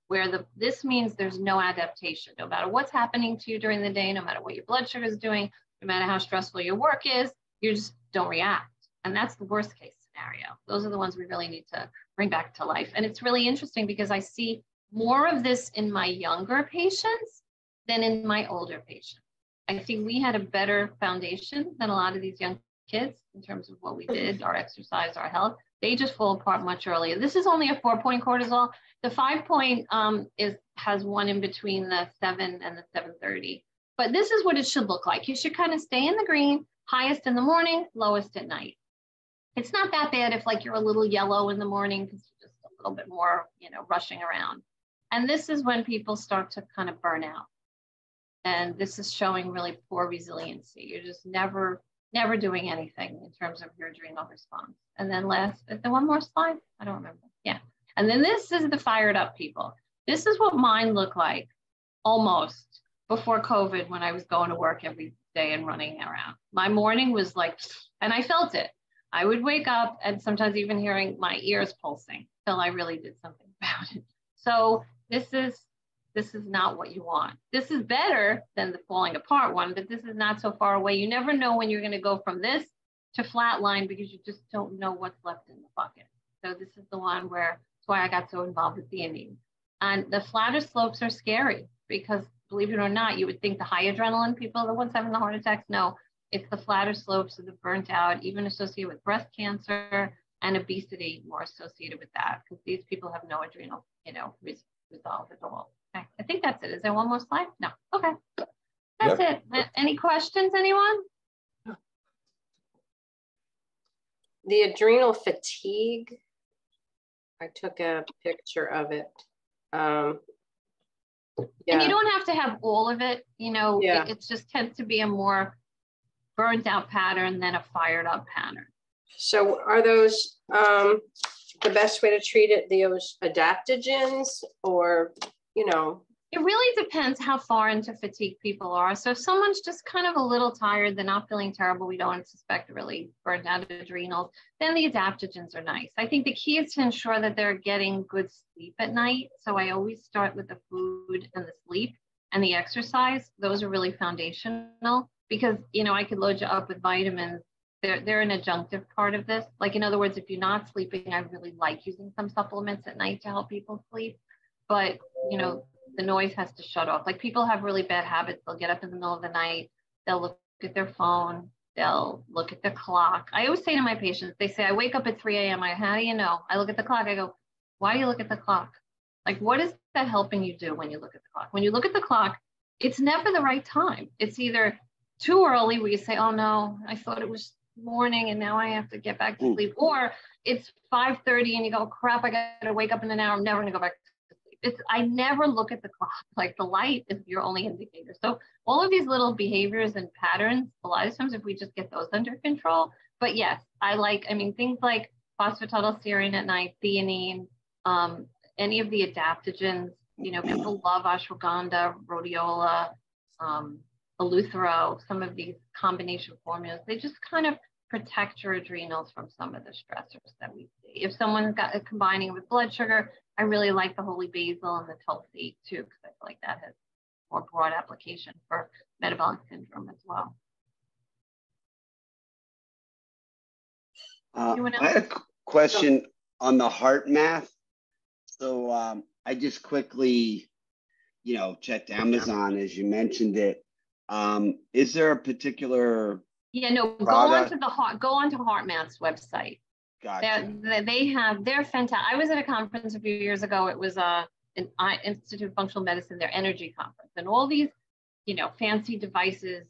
where this means there's no adaptation. No matter what's happening to you during the day, no matter what your blood sugar is doing, no matter how stressful your work is, you just don't react. And that's the worst case scenario. Those are the ones we really need to bring back to life. And it's really interesting because I see more of this in my younger patients than in my older patients. I think we had a better foundation than a lot of these young kids in terms of what we did, our exercise, our health. They just fall apart much earlier. This is only a 4-point cortisol. The 5-point has one in between the 7 and the 730. But this is what it should look like. You should kind of stay in the green, highest in the morning, lowest at night. It's not that bad if you're a little yellow in the morning because you're just a little bit more, rushing around. And this is when people start to kind of burn out. And this is showing really poor resiliency. You're just never doing anything in terms of your adrenal response. And then one more slide? I don't remember. Yeah. And then this is the fired up people. This is what mine looked like almost before COVID when I was going to work every day and running around. My morning was and I felt it. I would wake up and sometimes even hearing my ears pulsing till I really did something about it. So this is not what you want. This is better than the falling apart one, but this is not so far away. You never know when you're going to go from this to flatline because you just don't know what's left in the bucket. So this is the one that's why I got so involved with theanine. And the flatter slopes are scary because, believe it or not, you would think the high adrenaline people are the ones having the heart attacks. No. It's the flatter slopes of the burnt out, even associated with breast cancer and obesity, more associated with that, because these people have no adrenal, resolve at all. Okay, I think that's it. Is there one more slide? No. Okay. That's it. Any questions, anyone? The adrenal fatigue, I took a picture of it. And you don't have to have all of it, you know, Yeah. it just tends to be a more burnt out pattern than a fired up pattern. So are those the best way to treat it, those adaptogens, or, you know? It really depends how far into fatigue people are. So if someone's just kind of a little tired, they're not feeling terrible, we don't suspect really burnt out adrenals, then the adaptogens are nice. I think the key is to ensure that they're getting good sleep at night. So I always start with the food and the sleep and the exercise. Those are really foundational because, you know, I could load you up with vitamins. They're an adjunctive part of this. Like, in other words, if you're not sleeping, I really like using some supplements at night to help people sleep. But, you know, the noise has to shut off. Like, people have really bad habits. They'll get up in the middle of the night, they'll look at their phone, they'll look at the clock. I always say to my patients, they say, I wake up at 3 a.m. How do you know? I look at the clock. I go, why do you look at the clock? Like, what is that helping you do when you look at the clock? When you look at the clock, it's never the right time. It's either too early where you say, oh no, I thought it was morning and now I have to get back to sleep. Or it's 5:30 and you go, crap, I got to wake up in an hour. I'm never going to go back to sleep. I never look at the clock. Like, the light is your only indicator. So all of these little behaviors and patterns, a lot of times if we just get those under control. But yes, things like phosphatidylserine at night, theanine, any of the adaptogens, you know, people love ashwagandha, rhodiola, Eleuthero, some of these combination formulas. They just kind of protect your adrenals from some of the stressors that we see. If someone's got combining with blood sugar, I really like the holy basil and the tulsi too, because I feel like that has more broad application for metabolic syndrome as well. I had a question on the heart math. So I just quickly, you know, checked Amazon as you mentioned it. Is there a particular product? Go onto HeartMath's website. Gotcha. They're fantastic. I was at a conference a few years ago. It was an Institute of Functional Medicine, their energy conference, and all these, you know, fancy devices,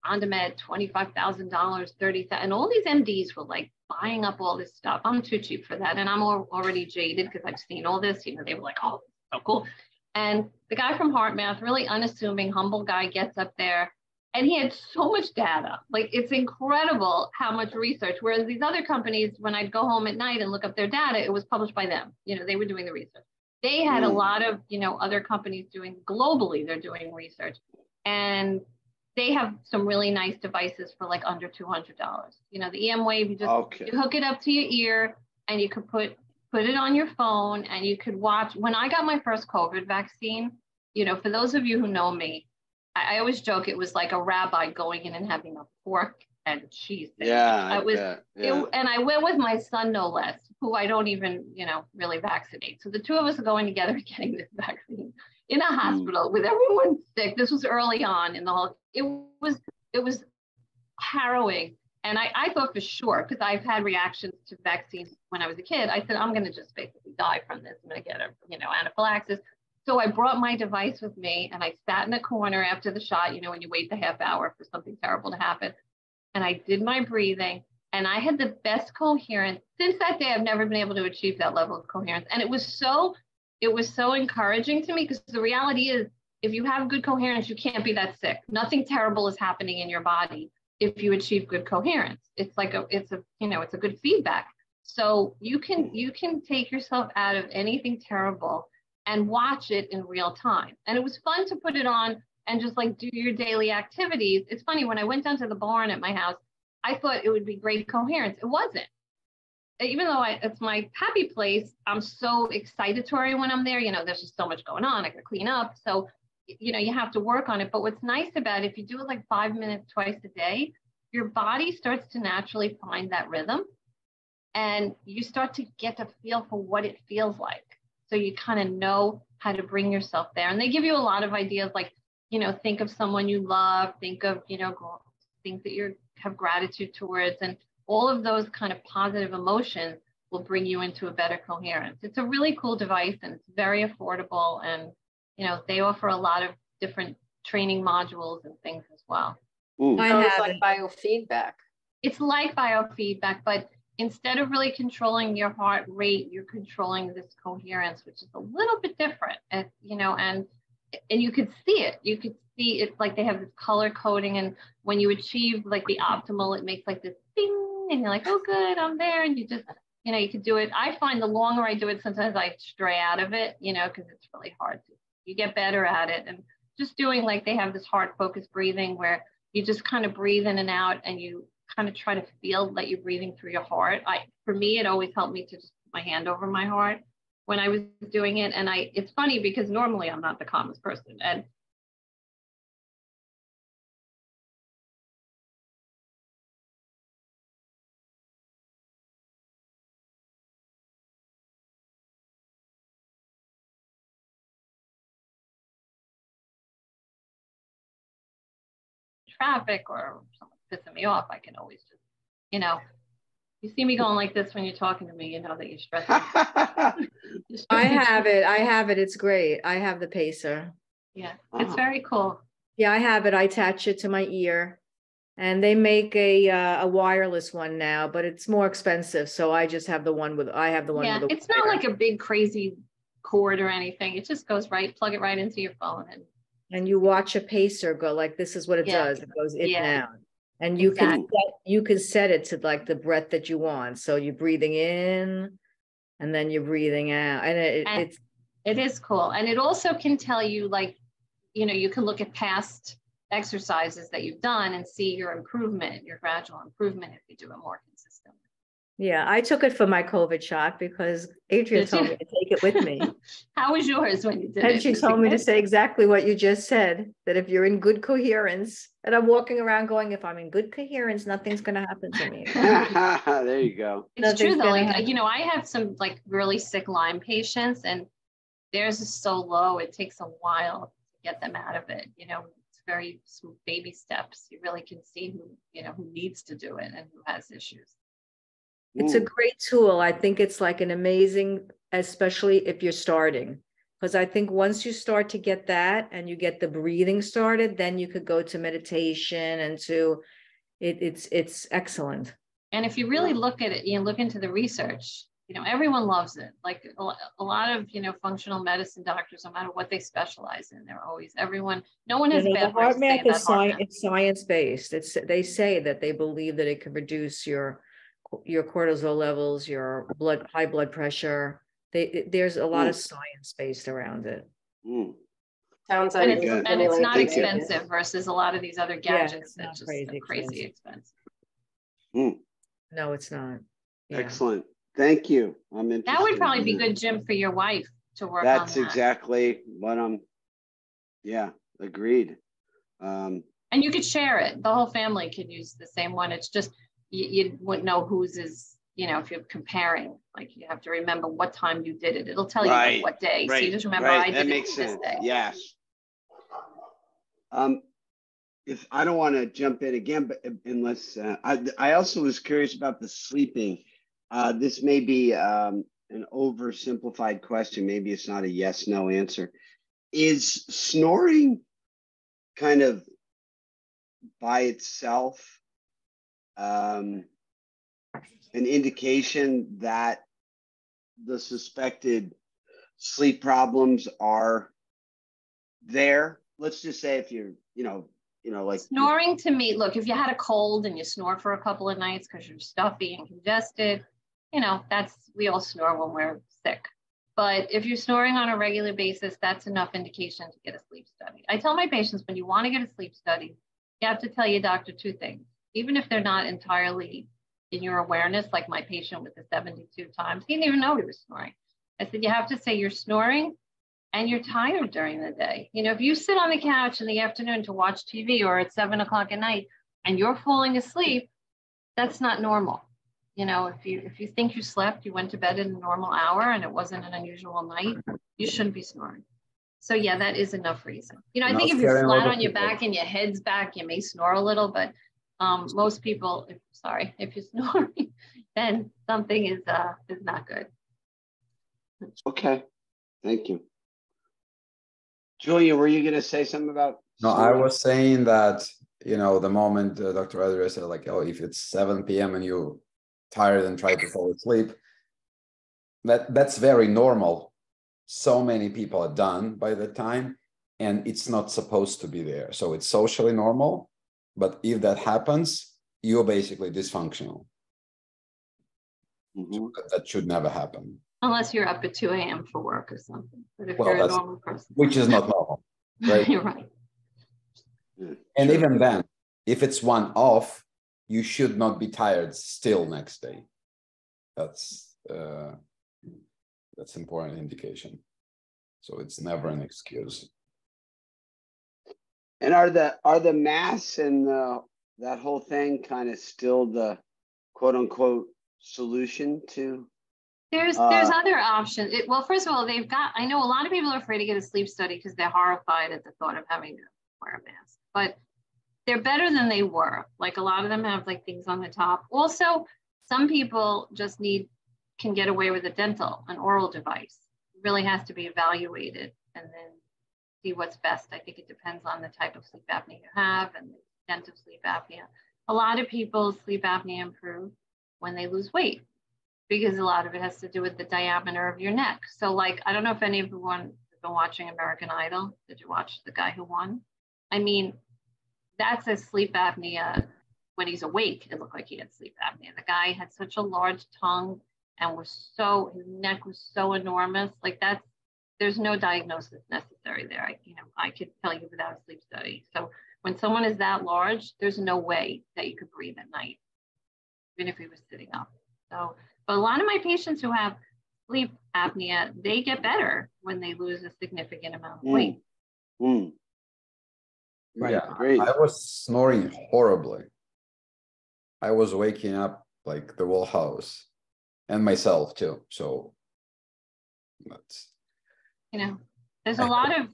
on-demand, $25,000, $30,000, and all these MDs were like buying up all this stuff. I'm too cheap for that, and I'm already jaded because I've seen all this. You know, they were like, oh, so cool. And the guy from HeartMath, really unassuming, humble guy, gets up there and he had so much data. Like, it's incredible how much research. Whereas these other companies, when I'd go home at night and look up their data, it was published by them. You know, they were doing the research. They had a lot of, you know, other companies doing globally, they're doing research. And they have some really nice devices for like under $200. You know, the EM Wave, you hook it up to your ear and you could put it on your phone and you could watch. When I got my first COVID vaccine, you know, for those of you who know me, I always joke it was like a rabbi going in and having a pork and cheese sandwich. And I went with my son, no less, who I don't even, you know, really vaccinate. So the two of us are going together and getting this vaccine in a hospital with everyone sick. This was early on in the whole, it was harrowing. And I thought for sure, because I've had reactions to vaccines when I was a kid, I said, I'm going to just basically die from this. I'm going to get anaphylaxis. So I brought my device with me and I sat in a corner after the shot, you know, when you wait the half hour for something terrible to happen. And I did my breathing and I had the best coherence. Since that day, I've never been able to achieve that level of coherence. And it was so encouraging to me, because the reality is, if you have good coherence, you can't be that sick. Nothing terrible is happening in your body if you achieve good coherence. It's like it's a good feedback. So you can take yourself out of anything terrible and watch it in real time. And it was fun to put it on and just like do your daily activities. It's funny, when I went down to the barn at my house, I thought it would be great coherence. It wasn't. Even though it's my happy place, I'm so excitatory when I'm there. You know, there's just so much going on. I gotta clean up. So, you know, you have to work on it. But what's nice about it, if you do it like 5 minutes twice a day, your body starts to naturally find that rhythm and you start to get a feel for what it feels like. So you kind of know how to bring yourself there. And they give you a lot of ideas, like, you know, think of someone you love, think of, you know, things that you have gratitude towards, and all of those kind of positive emotions will bring you into a better coherence. It's a really cool device and it's very affordable. And You know, they offer a lot of different training modules and things as well. I Sounds have like biofeedback. It's like biofeedback, but instead of really controlling your heart rate, you're controlling this coherence, which is a little bit different. And, you know, and you could see it. You could see it like they have this color coding, and when you achieve like the optimal, it makes like this ding, and you're like, oh, good, I'm there. And you just, you know, you could do it. I find the longer I do it, sometimes I stray out of it, you know, because it's really hard to. You get better at it, and just doing like they have this heart focused breathing where you just kind of breathe in and out, and you kind of try to feel that you're breathing through your heart. For me, it always helped me to just put my hand over my heart when I was doing it. And it's funny because normally I'm not the calmest person. And traffic or someone's pissing me off, I can always just, you know, you see me going like this when you're talking to me, you know that you're stressing. I have it. It's great. I have the pacer. Yeah, it's very cool. Yeah, I have it. I attach it to my ear, and they make a wireless one now, but it's more expensive. So I just have the one with, Yeah, with it's not like a big crazy cord or anything. It just goes right, plug it right into your phone. And you watch a pacer go like, this is what it does. It goes in and out. And you can set it to like the breath that you want. So you're breathing in and then you're breathing out. And it is cool. And it also can tell you, like, you know, you can look at past exercises that you've done and see your improvement, your gradual improvement if you do it more consistently. Yeah, I took it for my COVID shot because Adrian told me to take it with me. How was yours when you did it? And she told me to say exactly what you just said, that if you're in good coherence, and I'm walking around going, if I'm in good coherence, nothing's going to happen to me. There you go. It's true though. Like, you know, I have some like really sick Lyme patients, and theirs is so low. It takes a while to get them out of it. You know, it's very smooth baby steps. You really can see who, you know, who needs to do it and who has issues. It's a great tool. I think it's like an amazing, especially if you're starting, because I think once you start to get that and you get the breathing started, then you could go to meditation and to it's excellent. And if you really look at it, you know, look into the research, you know, everyone loves it. Like a lot of, you know, functional medicine doctors, no matter what they specialize in, they're always, no one has a bad word to say about heart math. It's science-based. They say that they believe that it can reduce your cortisol levels, your high blood pressure. There's a lot of science based around it. Sounds like and it's not expensive versus a lot of these other gadgets that just crazy expensive. No, it's not. Yeah. Excellent. Thank you. I'm interested. That would probably be good, Jim, for your wife to work on that. That's exactly what agreed. And you could share it. The whole family could use the same one. It's just, you wouldn't know whose is, you know, if you're comparing, like you have to remember what time you did it. It'll tell you like what day. So you just remember I did it this day. Yes. If I don't want to jump in again, but unless I also was curious about the sleeping. This may be an oversimplified question. Maybe it's not a yes, no answer. Is snoring kind of by itself an indication that the suspected sleep problems are there? Let's just say if you're, like snoring to me, look, if you had a cold and you snore for a couple of nights because you're stuffy and congested, we all snore when we're sick. But if you're snoring on a regular basis, that's enough indication to get a sleep study. I tell my patients, when you want to get a sleep study, you have to tell your doctor two things, even if they're not entirely in your awareness, like my patient with the 72 times, he didn't even know he was snoring. I said, you have to say you're snoring and you're tired during the day. If you sit on the couch in the afternoon to watch TV or at 7 o'clock at night and you're falling asleep, that's not normal. If you think you slept, you went to bed in a normal hour and it wasn't an unusual night, you shouldn't be snoring. So yeah, that is enough reason. I think if you're flat on your back and your head's back, you may snore a little, but most people, if you're snoring, then something is not good. Okay, thank you. Julian, were you going to say something about? No, I was saying that, you know, the moment Dr. Adler said like, oh, if it's 7 p.m. and you're tired and try to fall asleep, that's very normal. So many people are done by the time, and it's not supposed to be there. So it's socially normal, but if that happens, you're basically dysfunctional. Mm-hmm. That should never happen. Unless you're up at 2 a.m. for work or something. But if Well, you're a normal person. Which is not normal, right? You're right. And Sure. even then, if it's one off, you should not be tired still next day. That's important indication. So it's never an excuse. And are the masks and that whole thing kind of still the quote unquote solution to? There's other options. Well, first of all, I know a lot of people are afraid to get a sleep study because they're horrified at the thought of having to wear a mask, but they're better than they were. Like a lot of them have like things on the top. Also, some people just can get away with an oral device. It really has to be evaluated and then see what's best. I think it depends on the type of sleep apnea you have and the extent of sleep apnea. A lot of people's sleep apnea improve when they lose weight, because a lot of it has to do with the diameter of your neck. So like, I don't know if any of everyone has been watching American Idol. Did you watch the guy who won? I mean, that's a sleep apnea. When he's awake, it looked like he had sleep apnea. The guy had such a large tongue and his neck was so enormous. Like there's no diagnosis necessary there. I could tell you without a sleep study. So when someone is that large, there's no way that you could breathe at night, even if he was sitting up. So, but a lot of my patients who have sleep apnea, they get better when they lose a significant amount of weight. Right. Yeah, Great. I was snoring horribly. I was waking up like the whole house and myself too. So that's, there's a lot of,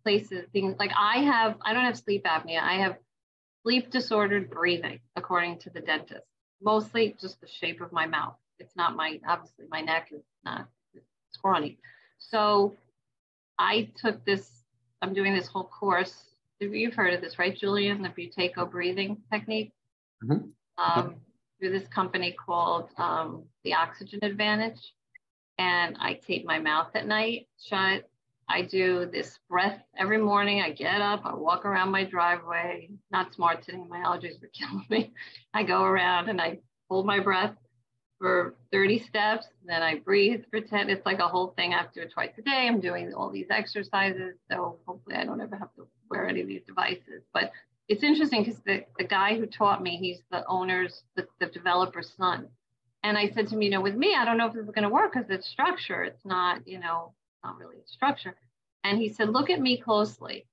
places, things like I don't have sleep apnea. I have sleep disordered breathing, according to the dentist. Mostly just the shape of my mouth. It's not obviously my neck is not scrawny. So I took I'm doing this whole course. You've heard of this, right, Julian? The Buteyko breathing technique. mm-hmm. Through this company called The Oxygen Advantage. And I tape my mouth at night shut. I do this breath every morning. I get up, I walk around my driveway. Not smart today, my allergies were killing me. I go around and I hold my breath for 30 steps, then I breathe for 10. It's like a whole thing. I have to do it twice a day. I'm doing all these exercises. So hopefully I don't ever have to wear any of these devices. But it's interesting because the guy who taught me, he's the developer's son. And I said to him, with me, I don't know if this is going to work because it's structure. It's not, not really a structure. And he said, look at me closely.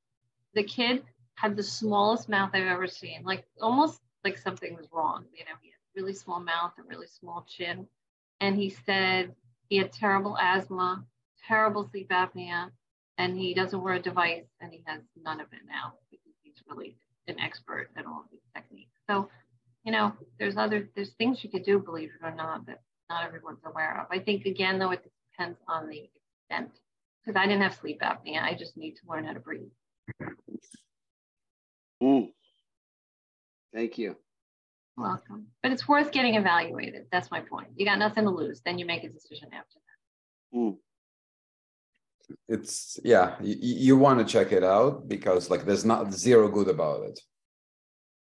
The kid had the smallest mouth I've ever seen, like almost like something was wrong. He had really small mouth, a really small chin. And he said he had terrible asthma, terrible sleep apnea, and he doesn't wear a device, and he has none of it now because he's really an expert at all of these techniques. So, there's things you could do, believe it or not, that not everyone's aware of. I think, again, though, it depends on the extent, because I didn't have sleep apnea. I just need to learn how to breathe. Thank you. You're welcome. But it's worth getting evaluated. That's my point. You got nothing to lose. Then you make a decision after that. It's, you want to check it out because like there's not zero good about it.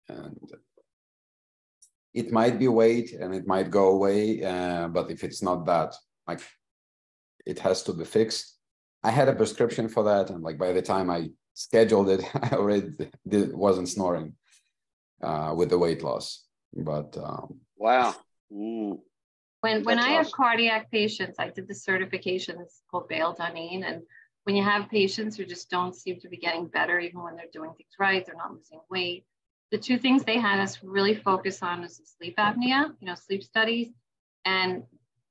And it might be weight and it might go away, but if it's not that, like it has to be fixed. I had a prescription for that, and like by the time I scheduled it, I already wasn't snoring with the weight loss. But wow. When I have cardiac patients, I did the certification. It's called Bail Duneen, and when you have patients who just don't seem to be getting better, even when they're doing things right, they're not losing weight. The two things they had us really focus on is the sleep apnea, sleep studies, and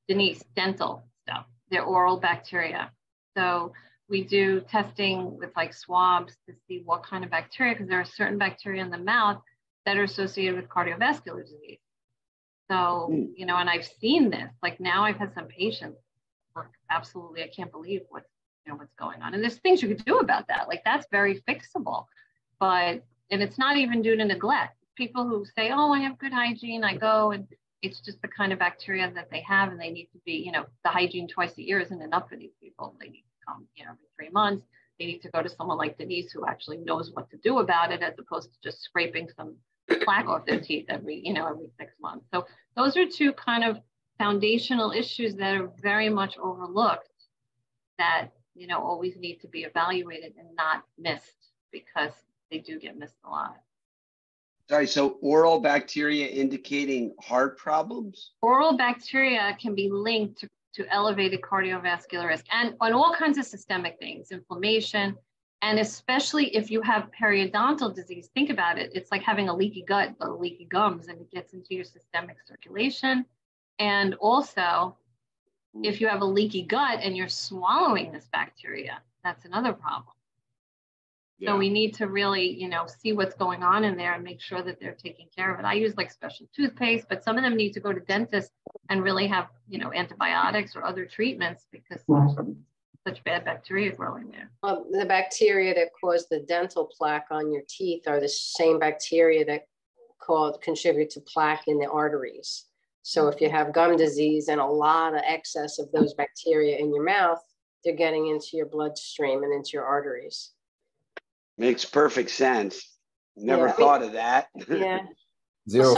Denise, dental stuff, their oral bacteria. So we do testing with like swabs to see what kind of bacteria, because there are certain bacteria in the mouth that are associated with cardiovascular disease. So, and I've seen this, like now I've had some patients, absolutely, I can't believe what's you know, what's going on. And there's things you could do about that. Like that's very fixable, and it's not even due to neglect. People who say, oh, I have good hygiene, I go, and it's just the kind of bacteria that they have, and they need to be, you know, the hygiene twice a year isn't enough for these people. They need to come, you know, every 3 months. They need to go to someone like Denise who actually knows what to do about it, as opposed to just scraping some plaque off their teeth every 6 months. So those are two kind of foundational issues that are very much overlooked, that, you know, always need to be evaluated and not missed, because they do get missed a lot. Sorry, so oral bacteria indicating heart problems? Oral bacteria can be linked to elevated cardiovascular risk and on all kinds of systemic things, inflammation, and especially if you have periodontal disease. Think about it. It's like having a leaky gut, but leaky gums, and it gets into your systemic circulation. And also, if you have a leaky gut and you're swallowing this bacteria, that's another problem. Yeah. So we need to really, you know, see what's going on in there and make sure that they're taking care of it. I use like special toothpaste, but some of them need to go to dentists and really have, you know, antibiotics or other treatments, because there's such bad bacteria growing there. Well, the bacteria that cause the dental plaque on your teeth are the same bacteria that contribute to plaque in the arteries. So if you have gum disease and a lot of excess of those bacteria in your mouth, they're getting into your bloodstream and into your arteries. Makes perfect sense. Never thought of that. Yeah. Zero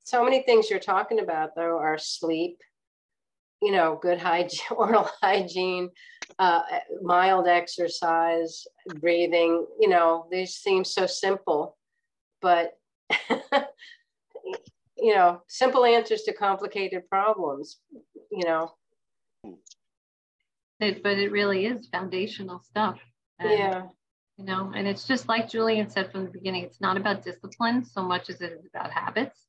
so many things you're talking about, though, are sleep, you know, good hygiene, oral hygiene, mild exercise, breathing. You know, these seem so simple, but you know, simple answers to complicated problems. You know. But it really is foundational stuff. Yeah. You know, and it's just like Julian said from the beginning, it's not about discipline so much as it is about habits.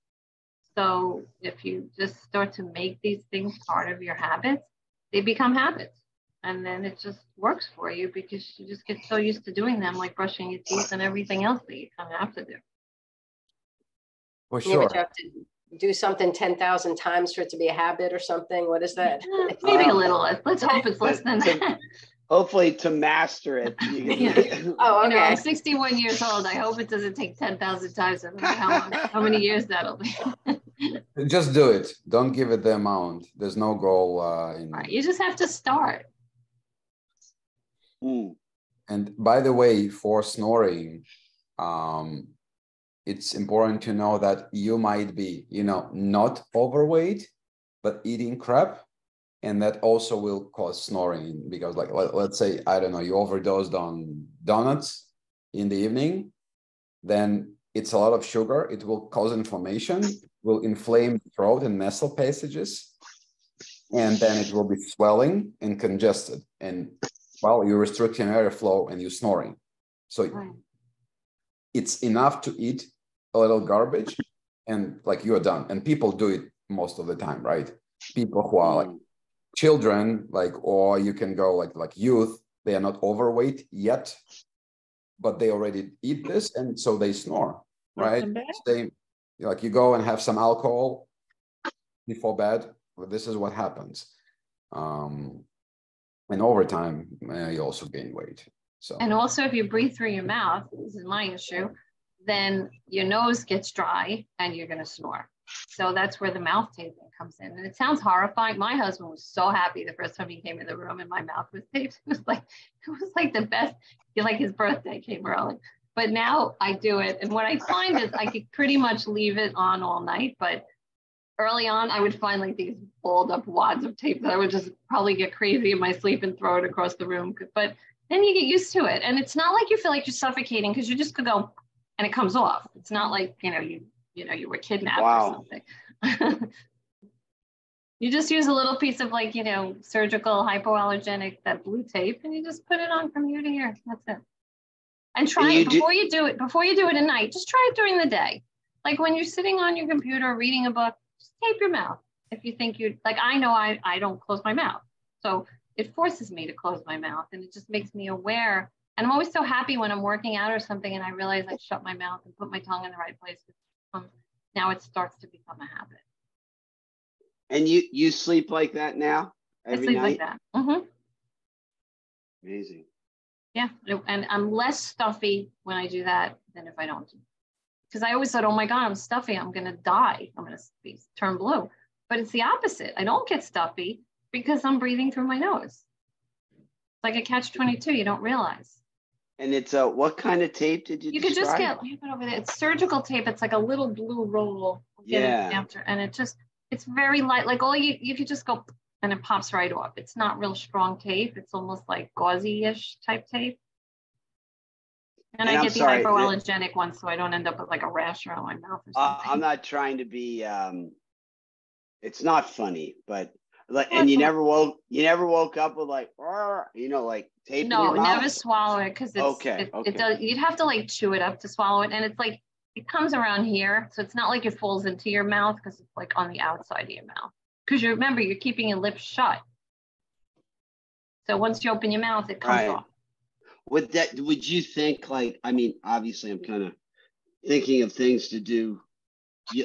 So if you just start to make these things part of your habits, they become habits. And then it just works for you, because you just get so used to doing them, like brushing your teeth and everything else that you kind of have to do. For sure. Yeah, but you have to do something 10,000 times for it to be a habit or something. What is that? Maybe a little less. Let's hope it's less than that. Hopefully to master it. Oh, okay. You know, I'm 61 years old. I hope it doesn't take 10,000 times. I don't know how many years that'll be. Just do it. Don't give it the amount. There's no goal. Right. You just have to start. And by the way, for snoring, it's important to know that you might be, you know, not overweight, but eating crap. And that also will cause snoring, because like, let's say, I don't know, you overdosed on donuts in the evening, then it's a lot of sugar. It will cause inflammation, will inflame the throat and nasal passages. And then it will be swelling and congested. And well, you're restricting airflow and you're snoring. So it's enough to eat a little garbage and like you're done. And people do it most of the time, right? People who are like children, like, or you can go like youth, they are not overweight yet, but they already eat this, and so they snore, right? Same, like you go and have some alcohol before bed, well, this is what happens. And over time, you also gain weight. So, and also if you breathe through your mouth, this is my issue, then your nose gets dry and you're going to snore. So that's where the mouth taping comes in. And it sounds horrifying. My husband was so happy the first time he came in the room and my mouth was taped. It was like the best. Like his birthday came early. But now I do it. And what I find is I could pretty much leave it on all night. But early on, I would find like these balled up wads of tape that I would just probably get crazy in my sleep and throw it across the room. But then you get used to it. And it's not like you feel like you're suffocating, because you just could go and it comes off. It's not like, you were kidnapped or something. You just use a little piece of surgical hypoallergenic, that blue tape, and you just put it on from here to here. That's it. And try it before you do it at night. Just try it during the day. Like when you're sitting on your computer reading a book, just tape your mouth. If you think I know I don't close my mouth. So it forces me to close my mouth, and it just makes me aware. And I'm always so happy when I'm working out or something and I realize I shut my mouth and put my tongue in the right place. Now it starts to become a habit. And you sleep like that now? I sleep like that. Mm-hmm. Amazing. Yeah, and I'm less stuffy when I do that than if I don't do. Because I always thought, oh my God, I'm stuffy. I'm going to die. I'm going to turn blue. But it's the opposite. I don't get stuffy because I'm breathing through my nose. It's like a catch-22. You don't realize. And it's what kind of tape did you could just describe? get, you put over there. It's surgical tape. It's like a little blue roll. Yeah. After, and it's very light. Like you could just go and it pops right off. It's not real strong tape. It's almost like gauzy-ish type tape. And I get the hypoallergenic one, so I don't end up with like a rash around my mouth or something. I'm not trying to be. It's not funny, but and you never woke up with like, like tape in your mouth? No, never swallow it because it does. You'd have to like chew it up to swallow it, and it's like it comes around here, so it's not like it falls into your mouth because it's like on the outside of your mouth. Because remember, you're keeping your lips shut. So once you open your mouth, it comes off. Would you think like, I mean, obviously I'm kind of thinking of things to do.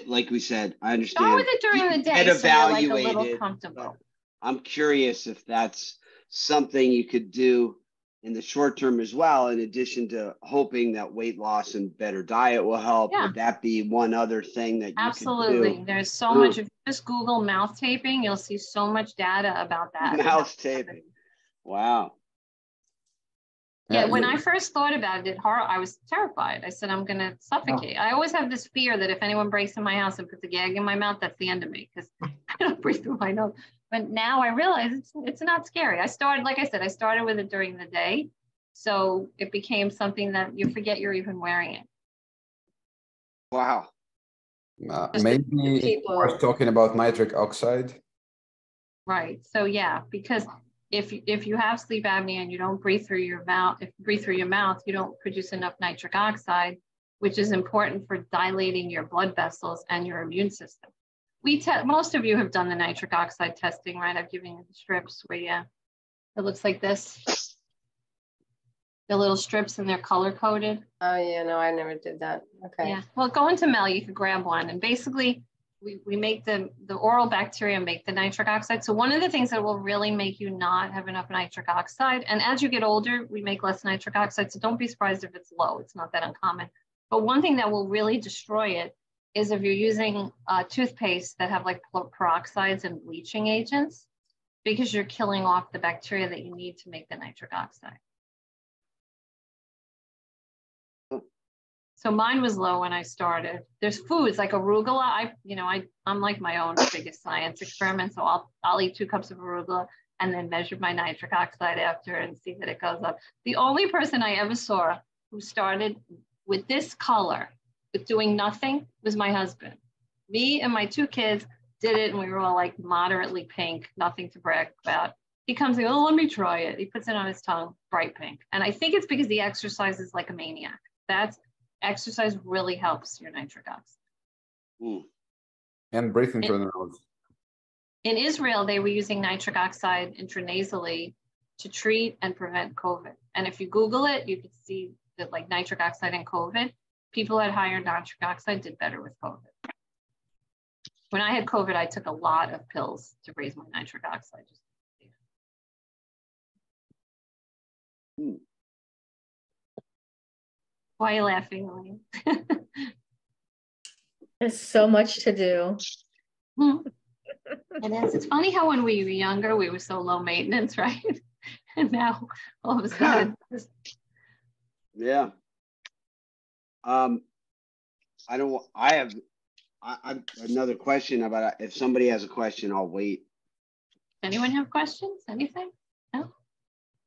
Like we said, I understand. Start with it during the day, so you're like a little comfortable. I'm curious if that's something you could do in the short term as well, in addition to hoping that weight loss and better diet will help. Yeah. Would that be one other thing that you could do? There's so much. If you just Google mouth taping, you'll see so much data about that. Mouth taping. Wow. Yeah, when I first thought about it, I was terrified. I said, I'm going to suffocate. I always have this fear that if anyone breaks in my house and puts a gag in my mouth, that's the end of me because I don't breathe through my nose. But now I realize it's not scary. Like I said, I started with it during the day. So it became something that you forget you're even wearing it. Wow. Maybe we're talking about nitric oxide. Right. So yeah, because if you have sleep apnea and you don't breathe through your mouth, you don't produce enough nitric oxide, which is important for dilating your blood vessels and your immune system. Most of you have done the nitric oxide testing, right? I've given you the strips where it looks like this. The little strips and they're color coded. Oh yeah, no, I never did that. Okay. Yeah. Well, go into Mel, you could grab one, and basically we make the oral bacteria make the nitric oxide. So one of the things that will really make you not have enough nitric oxide, and as you get older, we make less nitric oxide. So don't be surprised if it's low. It's not that uncommon. But one thing that will really destroy it is if you're using toothpaste that have like peroxides and bleaching agents, because you're killing off the bacteria that you need to make the nitric oxide. So mine was low when I started. There's foods like arugula. I'm like my own biggest science experiment. So I'll eat 2 cups of arugula and then measure my nitric oxide after and see that it goes up. The only person I ever saw who started with this color, with doing nothing, was my husband. Me and my 2 kids did it, and we were all like moderately pink, nothing to brag about. He comes and goes, oh, let me try it. He puts it on his tongue, bright pink. And I think it's because he exercises like a maniac. Exercise really helps your nitric oxide. And breathing through the nose. In Israel, they were using nitric oxide intranasally to treat and prevent COVID. And if you Google it, you could see that like nitric oxide and COVID, people had higher nitric oxide did better with COVID. When I had COVID, I took a lot of pills to raise my nitric oxide. Why are you laughing, Elaine? There's so much to do. It is. It's funny how when we were younger, we were so low maintenance, right? And now all of a sudden. Yeah. I have another question about if somebody has a question, I'll wait. Anyone have questions? Anything? No?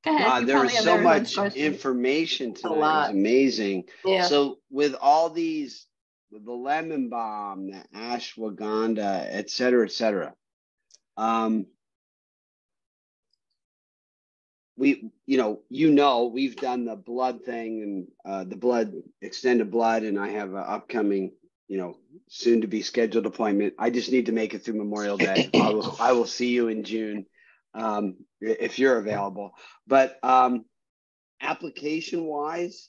Go ahead. There was so much information tonight. It's amazing. Yeah. So with all these, with the lemon balm, the ashwagandha, et cetera, we've done the blood thing and the blood, extended blood, and I have an upcoming, soon to be scheduled appointment. I just need to make it through Memorial Day. I will see you in June. If you're available, but application wise,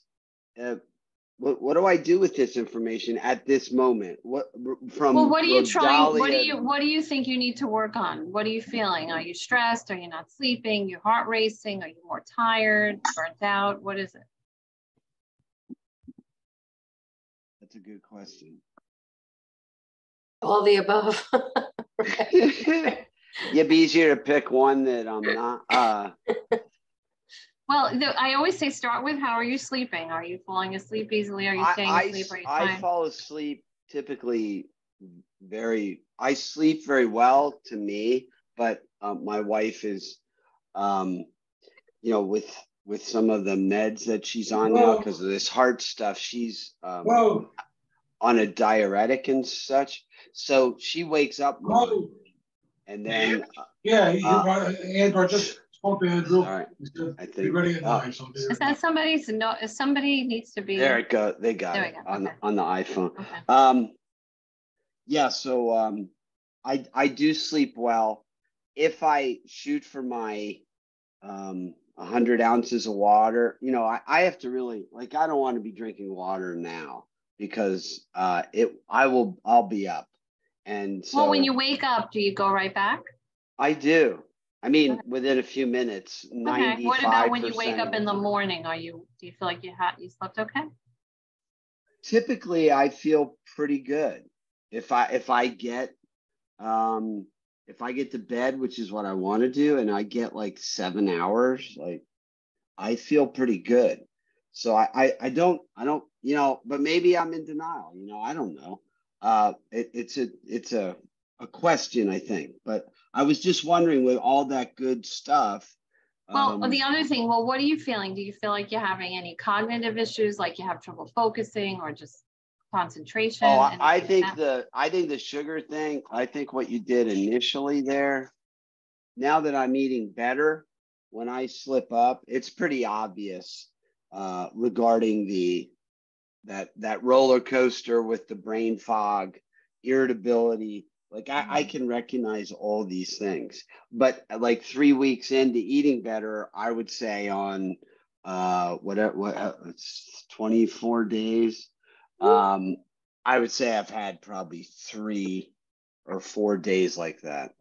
what do I do with this information at this moment? What from Well, what are you trying? Rodalia- What do you think you need to work on? What are you feeling? Are you stressed? Are you not sleeping? Your heart racing? Are you more tired, burnt out? What is it? That's a good question. All the above. Yeah, be easier to pick one that I'm not. Well, I always say start with how are you sleeping? Are you falling asleep easily? Are you staying asleep? Are you I tired? fall asleep typically I sleep very well to me, but my wife is, you know, with some of the meds that she's on now because of this heart stuff, she's on a diuretic and such. So she wakes up more, and then Andrew, just spoke to Andrew. all right, I think Ready at 9, so Is that somebody's? No, somebody needs to be. there it goes. They got There it we go. Okay. on the iPhone. Okay. Yeah, so I do sleep well. If I shoot for my 100 ounces of water, you know, I have to really, like, I don't want to be drinking water now because I'll be up. And so Well, when you wake up, do you go right back? I do. I mean, within a few minutes, 95%. Okay. What about when you wake up in the morning? Do you feel like you slept okay? Typically I feel pretty good. If I get to bed, which is what I want to do, and I get like 7 hours, like I feel pretty good. So I don't, you know, but maybe I'm in denial, you know, I don't know. It's a question, I think, but I was just wondering with all that good stuff. Well, the other thing, well, what are you feeling? Do you feel like you're having any cognitive issues, like you have trouble focusing or just concentration? Oh, I think the sugar thing, I think what you did initially there, now that I'm eating better, when I slip up, it's pretty obvious regarding that roller coaster with the brain fog, irritability. Like I can recognize all these things, but like 3 weeks into eating better, I would say on it's 24 days. I would say I've had probably 3 or 4 days like that,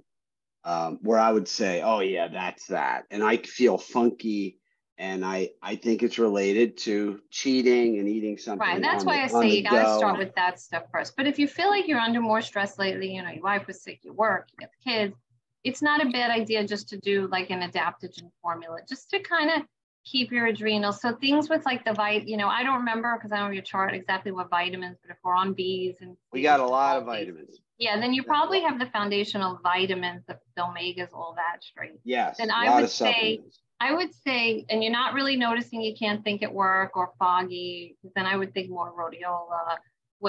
where I would say, oh yeah, that's that. And I feel funky. And I think it's related to cheating and eating something. Right. That's why I say you got to start with that stuff first. But if you feel like you're under more stress lately, you know, your wife was sick, you work, you have kids, it's not a bad idea just to do like an adaptogen formula, just to kind of keep your adrenals. So things with like the you know, I don't remember because I don't have your chart exactly what vitamins, but if we're on Bs and we got a lot of vitamins. Yeah, then you probably have the foundational vitamins, the omegas, all that straight. Yes. Then I would say, and you're not really noticing you can't think at work or foggy, then I would think more rhodiola.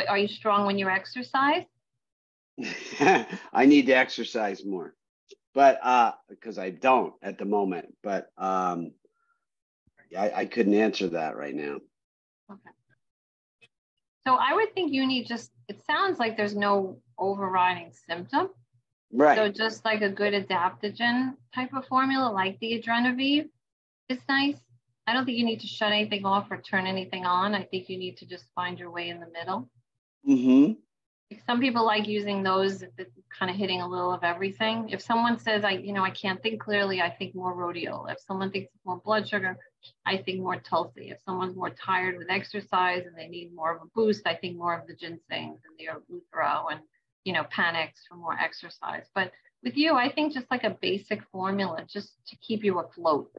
Are you strong when you exercise? I need to exercise more, but because I don't at the moment, but I couldn't answer that right now. Okay. So I would think you need it sounds like there's no overriding symptom. Right. So just like a good adaptogen type of formula, like the Adrenavive, is nice. I don't think you need to shut anything off or turn anything on. I think you need to just find your way in the middle. Mm-hmm. Some people like using those, kind of hitting a little of everything. If someone says, I can't think clearly, I think more rhodiola. If someone thinks more blood sugar, I think more Tulsi. If someone's more tired with exercise and they need more of a boost, I think more of the ginsengs and the Luthero and, you know, Panax for more exercise. But with you, I think just like a basic formula, just to keep you afloat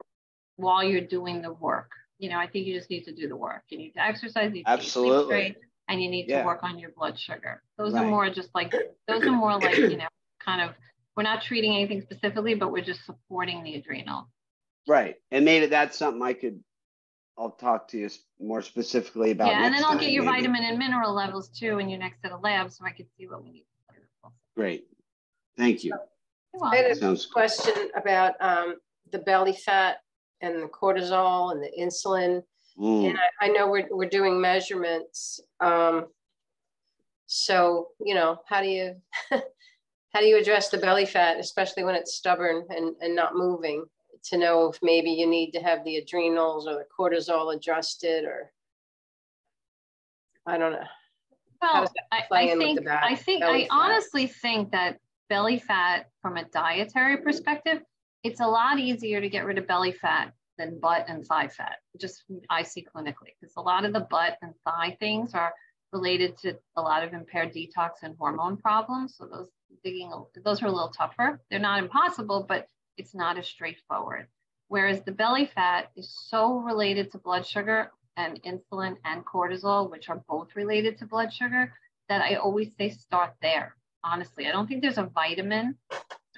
while you're doing the work. You know, I think you just need to do the work. You need to exercise, you need to sleep straight, and you need to work on your blood sugar. Those are more just like, you know, kind of, we're not treating anything specifically, but we're just supporting the adrenal. Right. And maybe that's something I'll talk to you more specifically about. Yeah, and then I'll get your vitamin and mineral levels too in your next set of labs so I can see what we need. Great. Thank you. I had a question about the belly fat and the cortisol and the insulin. And I know we're doing measurements. So, you know, how do you address the belly fat, especially when it's stubborn and not moving, to know if maybe you need to have the adrenals or the cortisol adjusted or? I don't know. Well, I I honestly think that belly fat from a dietary perspective, it's a lot easier to get rid of belly fat than butt and thigh fat, just I see clinically, because a lot of the butt and thigh things are related to a lot of impaired detox and hormone problems. So those are a little tougher. They're not impossible, but it's not as straightforward. Whereas the belly fat is so related to blood sugar and insulin and cortisol, which are both related to blood sugar, that I always say start there. Honestly, I don't think there's a vitamin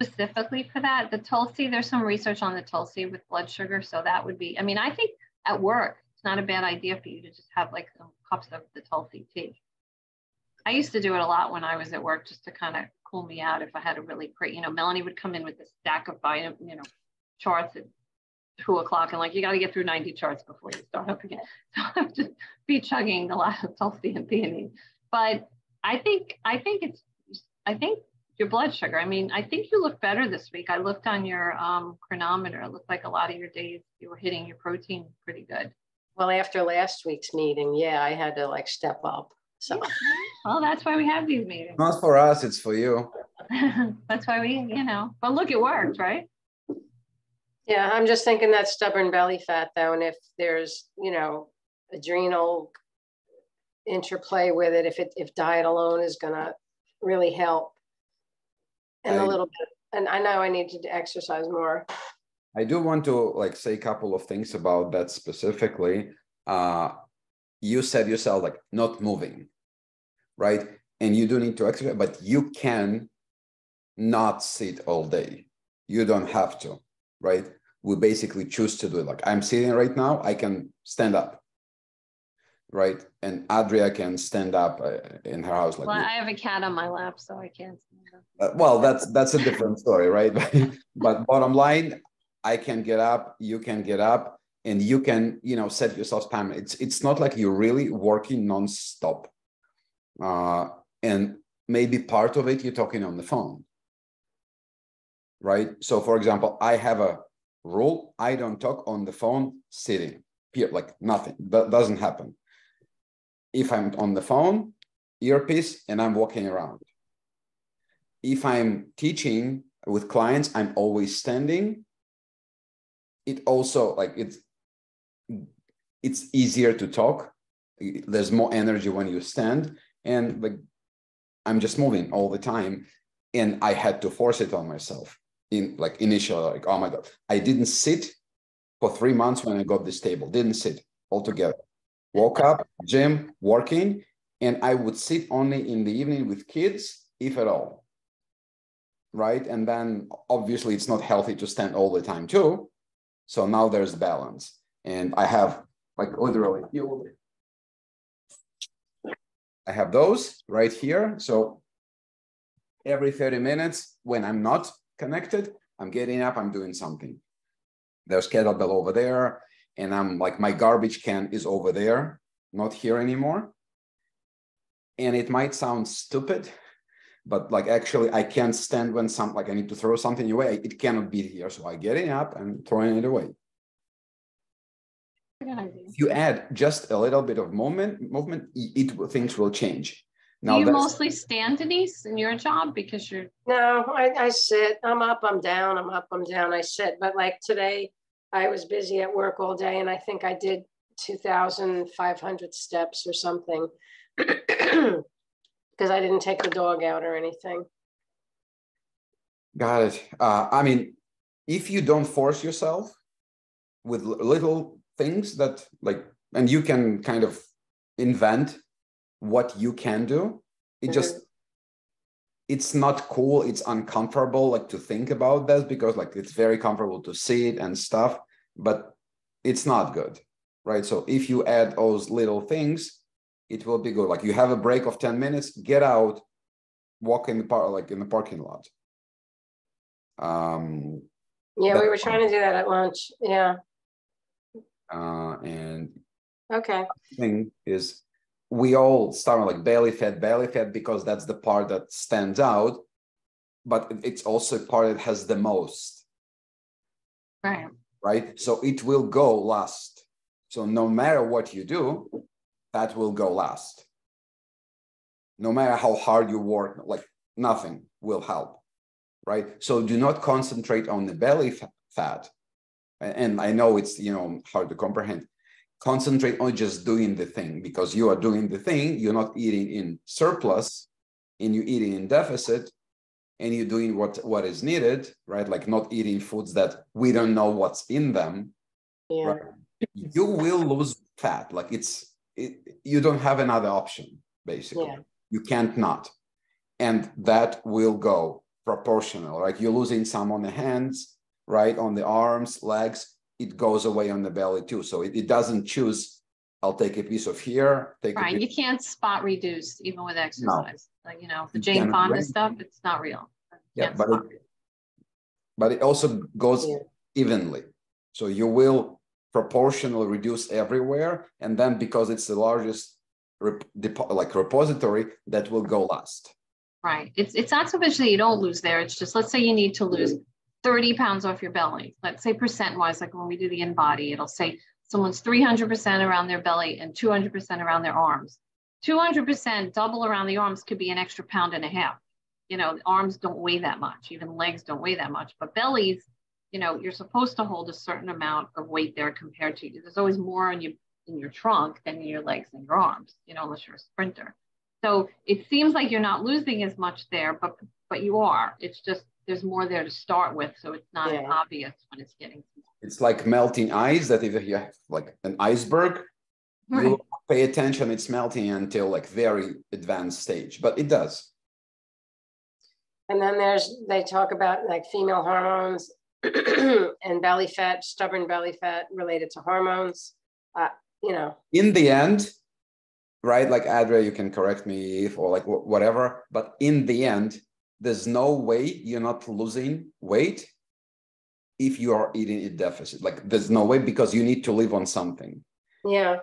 specifically for that. The Tulsi, there's some research on the Tulsi with blood sugar. So that would be, I mean, I think at work, it's not a bad idea for you to just have like some cups of the Tulsi tea. I used to do it a lot when I was at work just to kind of cool me out if I had a really great, Melanie would come in with this stack of charts at 2 o'clock and like, you got to get through 90 charts before you start up again. So I would just be chugging a lot of Tulsi and theanine. But I think your blood sugar, I think you look better this week. I looked on your chronometer. It looked like a lot of your days you were hitting your protein pretty good. Well, after last week's meeting, yeah, I had to like step up. So, well, that's why we have these meetings. Not for us, it's for you. That's why we, but look, it worked, right? Yeah, I'm just thinking that stubborn belly fat though. And if there's, adrenal interplay with it, if diet alone is going to really help. And a little bit, and I know I need to exercise more. I do want to say a couple of things about that specifically. You said yourself not moving, right? And you do need to exercise, but you can not sit all day. You don't have to, right? We basically choose to do it. I'm sitting right now, I can stand up, right? And Adria can stand up in her house. Well, I have a cat on my lap, so I can't stand up. Well, that's a different story, right? But bottom line, I can get up, you can get up, and you can, set yourself time. It's not like you're really working nonstop. And maybe part of it, you're talking on the phone, right? So for example, I have a rule, I don't talk on the phone sitting, nothing, that doesn't happen. If I'm on the phone, earpiece, and I'm walking around. If I'm teaching with clients, I'm always standing. It also it's easier to talk. There's more energy when you stand, and I'm just moving all the time. And I had to force it on myself initially, oh my God, I didn't sit for 3 months when I got this table, didn't sit altogether. Woke up, gym, working, and I would sit only in the evening with kids, if at all, right? And then obviously it's not healthy to stand all the time too. So now there's balance. And I have literally, I have those right here. So every 30 minutes when I'm not connected, I'm getting up, I'm doing something. There's kettlebell over there. And I'm my garbage can is over there, not here anymore. And it might sound stupid, but actually I can't stand when I need to throw something away. It cannot be here. So I get it up and throwing it away. If you add just a little bit of movement, things will change. Now, do you mostly stand, Denise, in your job because you're? No, I sit. I'm up, I'm down, I'm up, I'm down. I sit. But today, I was busy at work all day, and I think I did 2,500 steps or something because I didn't take the dog out or anything. Got it. If you don't force yourself with little things that and you can kind of invent what you can do, it's not cool, it's uncomfortable to think about this because it's very comfortable to see it and stuff, but it's not good, right? So if you add those little things, it will be good. You have a break of 10 minutes, get out, walk in the park, in the parking lot. Yeah, we were trying to do that at lunch. Yeah. And okay, thing is, we all start belly fat because that's the part that stands out, but it's also part that has the most. Right. So it will go last. So no matter what you do, that will go last. no matter how hard you work, like nothing will help, right? So do not concentrate on the belly fat. And I know it's, hard to comprehend. Concentrate on just doing the thing, because you are doing the thing. You're not eating in surplus, and you're eating in deficit, and you're doing what is needed, right? Like not eating foods that we don't know what's in them. Yeah. Right? You will lose fat. Like you don't have another option, basically. Yeah. You can't not. And that will go proportional, right? You're losing some on the hands, right? On the arms, legs, it goes away on the belly too. So it doesn't choose, I'll take a piece of here, Right. You can't spot reduce even with exercise. No. Like, the Jane Fonda stuff, it's not real. Yeah, but it also goes evenly. So you will proportionally reduce everywhere. And then because it's the largest repository, that will go last. Right. It's not so much that you don't lose there. It's just, let's say you need to lose 30 pounds off your belly. Let's say percent-wise, like when we do the InBody, it'll say someone's 300% around their belly and 200% around their arms. 200% double around the arms could be an extra 1.5 pounds. The arms don't weigh that much. Even legs don't weigh that much. But bellies, you're supposed to hold a certain amount of weight there compared to you. There's always more in your trunk than in your legs and your arms, unless you're a sprinter. So it seems like you're not losing as much there, but you are. It's just there's more there to start with, so it's not as obvious when it's getting. It's like melting ice. That if you have like an iceberg, you will pay attention. It's melting until like very advanced stage, but it does. And then they talk about like female hormones and belly fat, stubborn belly fat related to hormones. In the end, right? Like Adria, you can correct me or like whatever, but in the end, there's no way you're not losing weight if you are eating a deficit. Like there's no way, because you need to live on something. Yeah.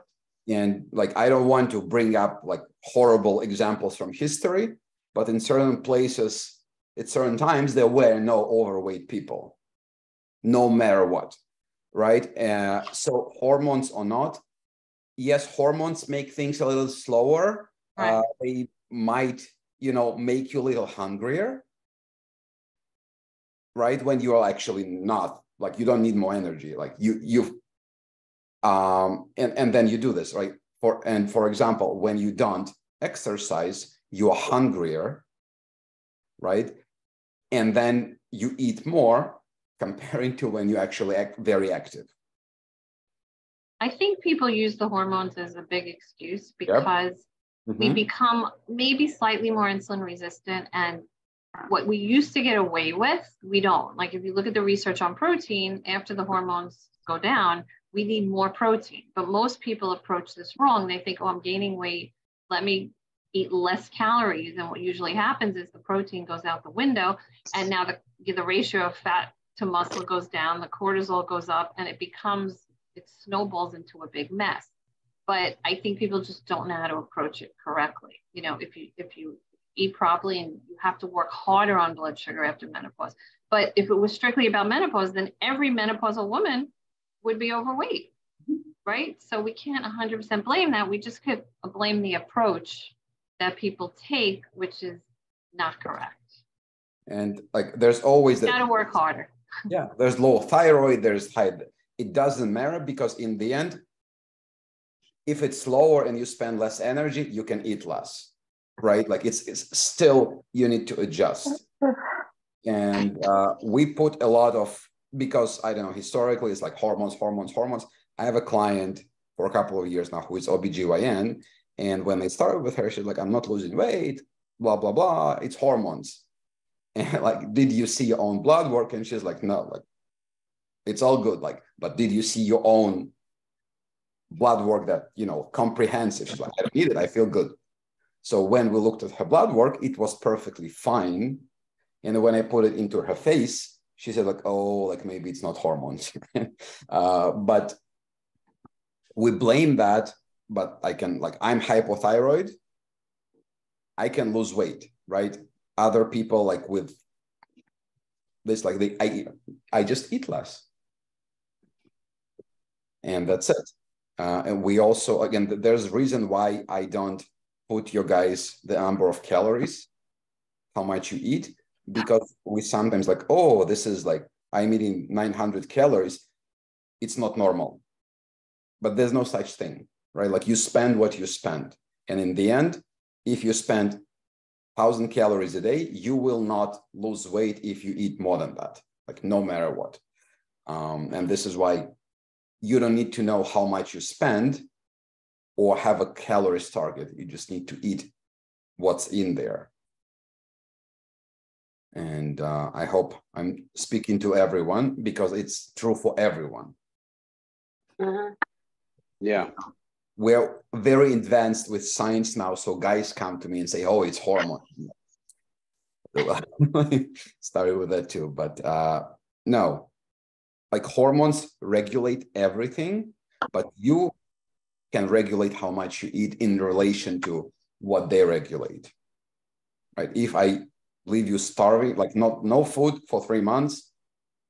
And like, I don't want to bring up like horrible examples from history, but in certain places, at certain times, there were no overweight people, no matter what, right? So hormones or not, yes, hormones make things a little slower. Right. They might, make you a little hungrier, right? When you are actually not, like you don't need more energy, like and then you do this, right? For example, when you don't exercise, you are hungrier, right? And then you eat more comparing to when you actually act very active. I think people use the hormones as a big excuse because we become maybe slightly more insulin resistant, and what we used to get away with, we don't. Like if you look at the research on protein, after the hormones go down, we need more protein. But most people approach this wrong. They think, I'm gaining weight, let me eat less calories. And what usually happens is the protein goes out the window, and now the ratio of fat to muscle goes down, the cortisol goes up, and it snowballs into a big mess. But I think people just don't know how to approach it correctly. If you eat properly, and you have to work harder on blood sugar after menopause. But if it was strictly about menopause, then every menopausal woman would be overweight, right? So we can't 100% blame that. We just could blame the approach that people take, which is not correct. And like, there's always that. Got to work harder. Yeah, there's low thyroid, there's high. It doesn't matter, because in the end, if it's lower and you spend less energy, you can eat less, right? Like it's still, you need to adjust. And we put a lot of, because I don't know, historically it's like hormones. I have a client for a couple of years now who is OBGYN. And when they started with her, she's like, I'm not losing weight, blah, blah, blah. It's hormones. And like, did you see your own blood work? And she's like, no, like, it's all good. Like, but did you see your own blood work that, comprehensive? She's like, I don't need it. I feel good. So when we looked at her blood work, it was perfectly fine. And when I put it into her face, she said like, oh, like maybe it's not hormones. But we blame that. But I'm hypothyroid. I can lose weight, right? Other people like with this, like I just eat less. And that's it. And we also, again, there's a reason why I don't put your guys the number of calories, how much you eat, because we sometimes like, oh, this is like, I'm eating 900 calories. It's not normal. But there's no such thing, right? Like you spend what you spend. And in the end, if you spend 1,000 calories a day, you will not lose weight if you eat more than that, like no matter what. And this is why you don't need to know how much you spend or have a calories target. You just need to eat what's in there. And I hope I'm speaking to everyone because it's true for everyone. Yeah. We're very advanced with science now. So guys come to me and say, oh, it's hormone. Started with that too. But no, like hormones regulate everything, but you can regulate how much you eat in relation to what they regulate. Right? If I leave you starving, like no food for 3 months,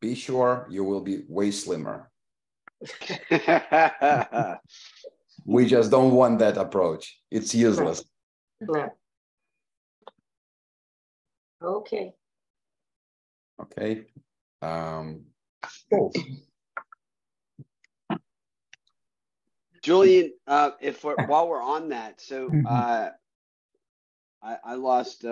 be sure you will be way slimmer. We just don't want that approach. It's useless. No. Okay. Okay. Cool. Julian, while we're on that, so I lost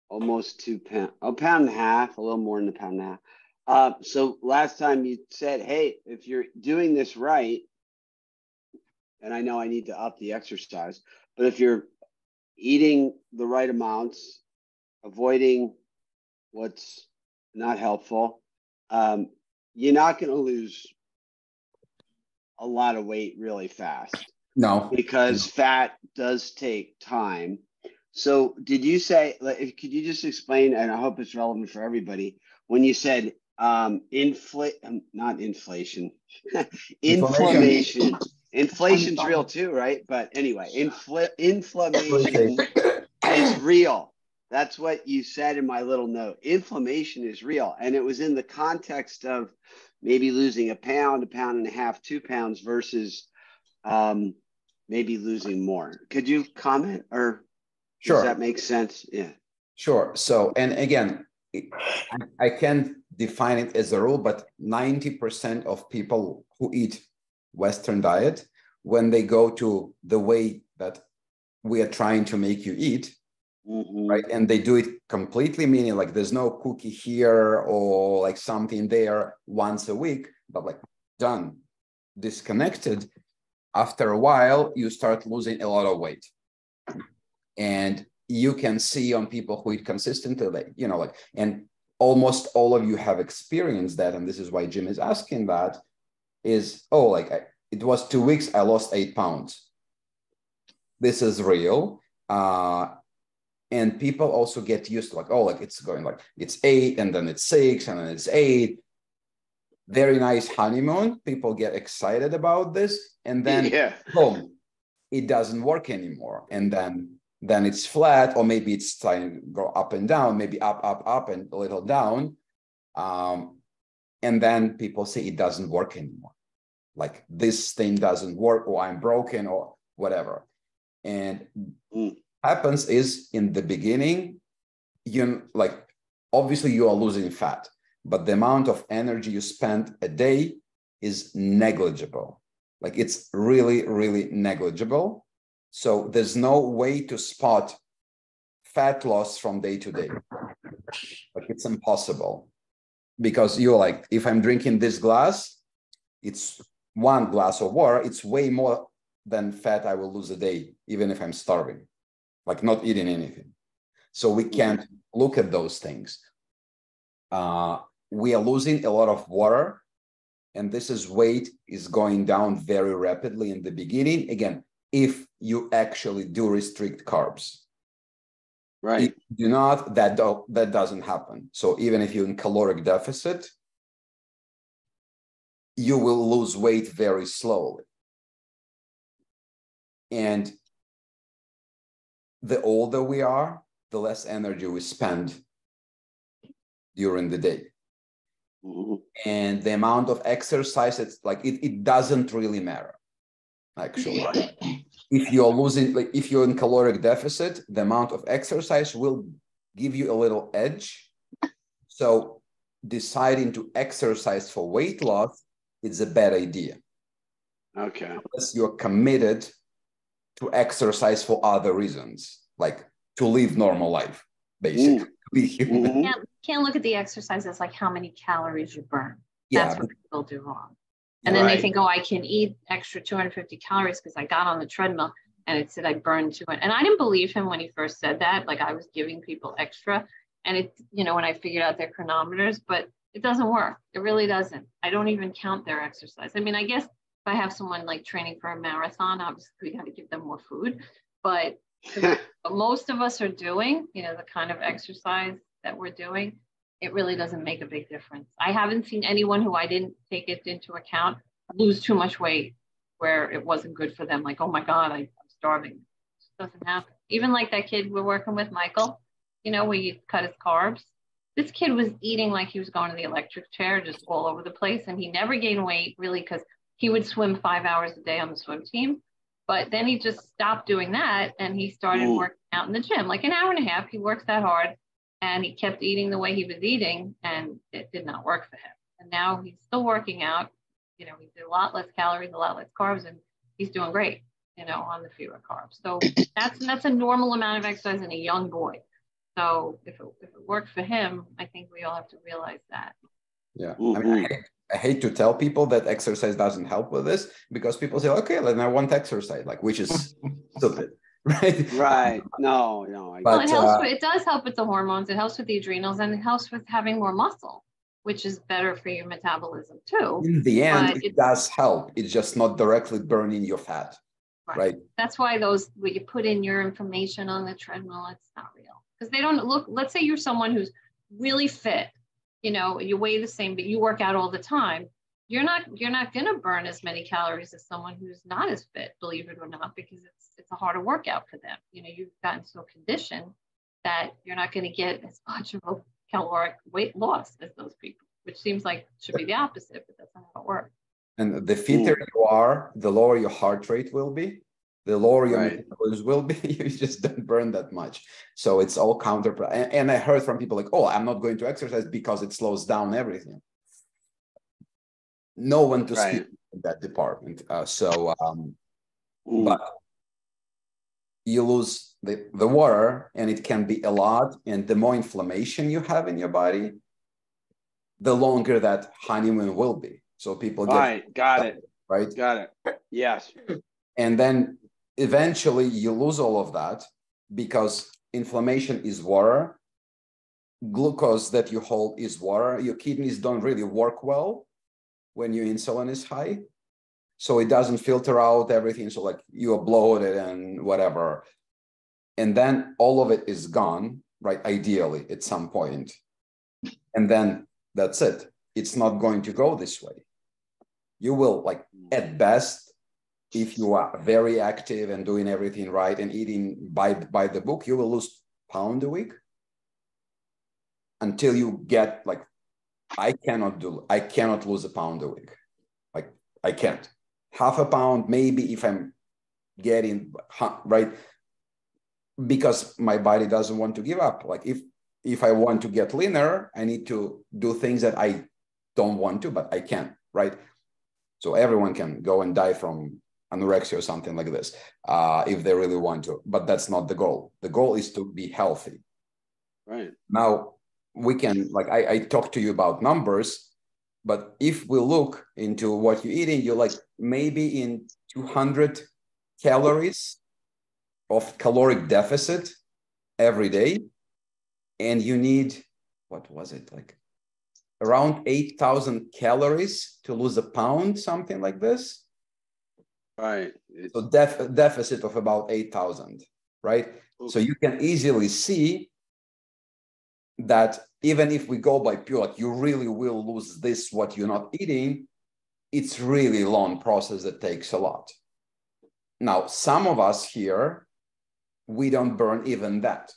almost 2 pounds, a pound and a half, a little more than a pound and a half. So last time you said, hey, if you're doing this right, and I know I need to up the exercise, but if you're eating the right amounts, avoiding what's not helpful, you're not going to lose a lot of weight really fast. No. Because fat does take time. So did you say, could you just explain, and I hope it's relevant for everybody, when you said not inflation, inflammation. Inflation's real too, right? But anyway, inflammation is real. That's what you said in my little note. Inflammation is real. And it was in the context of maybe losing a pound and a half, 2 pounds versus maybe losing more. Could you comment, or Sure. Does that make sense? Yeah. Sure. So, and again, I can't define it as a rule, but 90% of people who eat Western diet, when they go to the way that we are trying to make you eat, right? And they do it completely, meaning like there's no cookie here or like something there once a week, but like done, disconnected. After a while, you start losing a lot of weight. And you can see on people who eat consistently, like, you know, like, and almost all of you have experienced that. And this is why Jim is asking that is, oh, like it was 2 weeks, I lost 8 pounds. This is real. And people also get used to like, oh, like it's going like, it's 8 and then it's 6 and then it's 8. Very nice honeymoon. People get excited about this. And then boom, it doesn't work anymore. And then it's flat, or maybe it's trying to go up and down, maybe up, and a little down. And then people say it doesn't work anymore. Like this thing doesn't work, or I'm broken, or whatever. And happens is in the beginning, you like, obviously you are losing fat, but the amount of energy you spend a day is negligible. Like it's really, really negligible. So there's no way to spot fat loss from day to day. Like it's impossible, because you're like, if I'm drinking this glass, it's 1 glass of water, it's way more than fat I will lose a day, even if I'm starving, like not eating anything. So we can't look at those things. We are losing a lot of water, and this is weight is going down very rapidly in the beginning. Again, if you actually do restrict carbs. Right. If you do not, that doesn't happen. So even if you're in caloric deficit, you will lose weight very slowly. And the older we are, the less energy we spend during the day. And the amount of exercise, it's like, it doesn't really matter. actually. If you're losing, like if you're in caloric deficit, the amount of exercise will give you a little edge. So deciding to exercise for weight loss is a bad idea. Okay. Unless you're committed to exercise for other reasons, like to live normal life, basically. Mm-hmm. Can't look at the exercise as like how many calories you burn. That's what people do wrong. And then they think, oh, I can eat extra 250 calories because I got on the treadmill and it said I burned 200. And I didn't believe him when he first said that. Like I was giving people extra. And it, you know, when I figured out their chronometers, but it doesn't work. It really doesn't. I don't even count their exercise. I mean, I guess if I have someone like training for a marathon, obviously we got to give them more food. But what most of us are doing, you know, the kind of exercise that we're doing, it really doesn't make a big difference. I haven't seen anyone who I didn't take it into account lose too much weight where it wasn't good for them. Like, oh my God, I'm starving. It just doesn't happen. Even like that kid we're working with, Michael, you know, we cut his carbs. This kid was eating like he was going to the electric chair, just all over the place. And he never gained weight really because he would swim 5 hours a day on the swim team. But then he just stopped doing that and he started working out in the gym, like an hour and a half. He works that hard. And he kept eating the way he was eating, and it did not work for him. And now he's still working out. You know, he did a lot less calories, a lot less carbs, and he's doing great, you know, on the fewer carbs. So that's a normal amount of exercise in a young boy. So if it worked for him, I think we all have to realize that. Yeah. I mean, I hate to tell people that exercise doesn't help with this because people say, okay, then I want exercise, like, which is stupid. Right. No. Well, it helps. It does help with the hormones. It helps with the adrenals, and it helps with having more muscle, which is better for your metabolism too. In the end, it does help. It's just not directly burning your fat, right? That's why when you put in your information on the treadmill, it's not real because they don't look. Let's say you're someone who's really fit, you know, you weigh the same, but you work out all the time. You're not going to burn as many calories as someone who's not as fit, believe it or not, because it's a harder workout for them. You know, you've gotten so conditioned that you're not going to get as much of a caloric weight loss as those people, which seems like should be the opposite, but that's not how it works. And the fitter you are, the lower your heart rate will be, the lower your metabolism will be. You just don't burn that much. So it's all counterproductive. And I heard from people like, oh, I'm not going to exercise because it slows down everything. No one to speak in that department. But you lose the water, and it can be a lot. And the more inflammation you have in your body, the longer that honeymoon will be. So people get got it. Yes. And then eventually you lose all of that because inflammation is water. Glucose that you hold is water. Your kidneys don't really work well when your insulin is high. So it doesn't filter out everything. So like you're bloated and whatever. And then all of it is gone, right? Ideally at some point. And then that's it. It's not going to go this way. You will, like, at best, if you are very active and doing everything right and eating by the book, you will lose a pound a week until you get like, I cannot lose a pound a week. Like I can't. Half a pound, maybe if I'm getting right, because my body doesn't want to give up. Like if I want to get leaner, I need to do things that I don't want to, but I can, right? So everyone can go and die from anorexia or something like this if they really want to, but that's not the goal. The goal is to be healthy. Right. Now we can, like I talked to you about numbers, but if we look into what you're eating, you're like maybe in 200 calories of caloric deficit every day. And you need, what was it, like around 8,000 calories to lose a pound, something like this. Right. So deficit of about 8,000, right? Okay. So you can easily see that even if we go by pure, like you really will lose this, what you're not eating, it's really long process that takes a lot. Now, some of us here, we don't burn even that.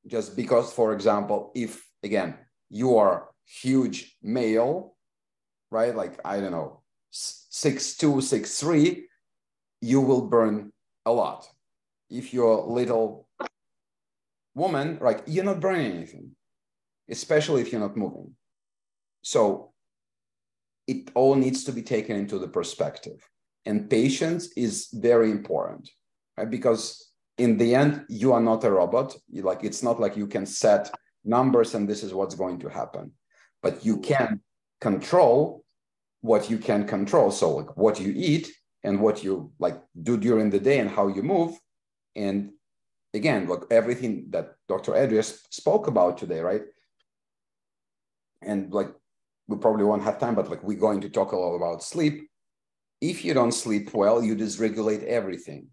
Just because, for example, if, again, you are huge male, right? Like, I don't know, 6'2", 6'3", you will burn a lot. If you're a little woman, right, you're not burning anything, especially if you're not moving. So it all needs to be taken into the perspective. And patience is very important, right? Because in the end, you are not a robot. Like, it's not like you can set numbers and this is what's going to happen. But you can control what you can control. So like what you eat and what you like do during the day and how you move. And again, like everything that Dr. Adrias spoke about today, right? And like, we probably won't have time, but like we're going to talk a lot about sleep. If you don't sleep well, you dysregulate everything.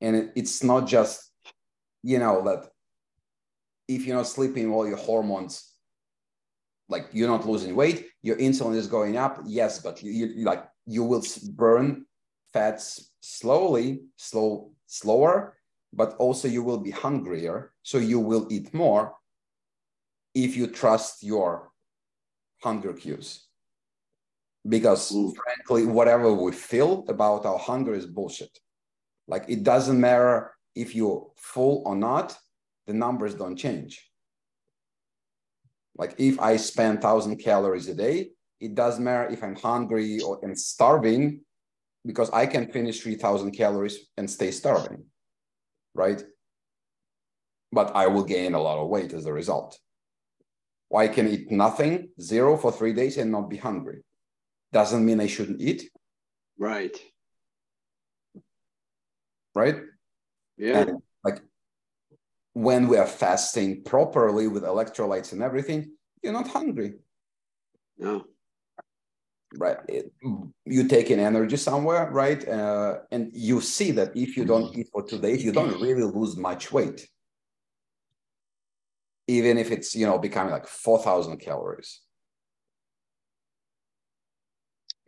And it's not just, you know, that if you're not sleeping well, your hormones, like you're not losing weight, your insulin is going up. Yes, but you will burn fats slower, but also you will be hungrier. So you will eat more if you trust your hunger cues. Because frankly, whatever we feel about our hunger is bullshit. Like, it doesn't matter if you're full or not, the numbers don't change. Like, if I spend 1,000 calories a day, it doesn't matter if I'm hungry or and starving, because I can finish 3,000 calories and stay starving, right? But I will gain a lot of weight as a result. Or I can eat nothing, 0 for 3 days and not be hungry. Doesn't mean I shouldn't eat. Right. Right? Yeah. And like, when we are fasting properly with electrolytes and everything, you're not hungry. No. Right. You take in energy somewhere, right? And you see that if you don't eat for 2 days, you don't really lose much weight. Even if it's, you know, becoming like 4,000 calories.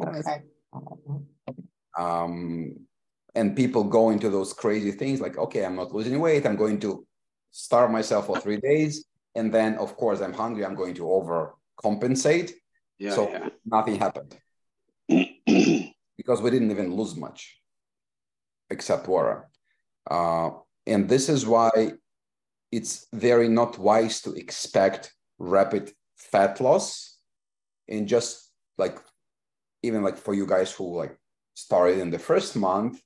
Okay. And people go into those crazy things like, okay, I'm not losing weight. I'm going to starve myself for 3 days. And then, of course, I'm hungry. I'm going to overcompensate. Yeah, so yeah. nothing happened. Because we didn't even lose much except water. And this is why it's very not wise to expect rapid fat loss. And just like, even like for you guys who like started in the first month,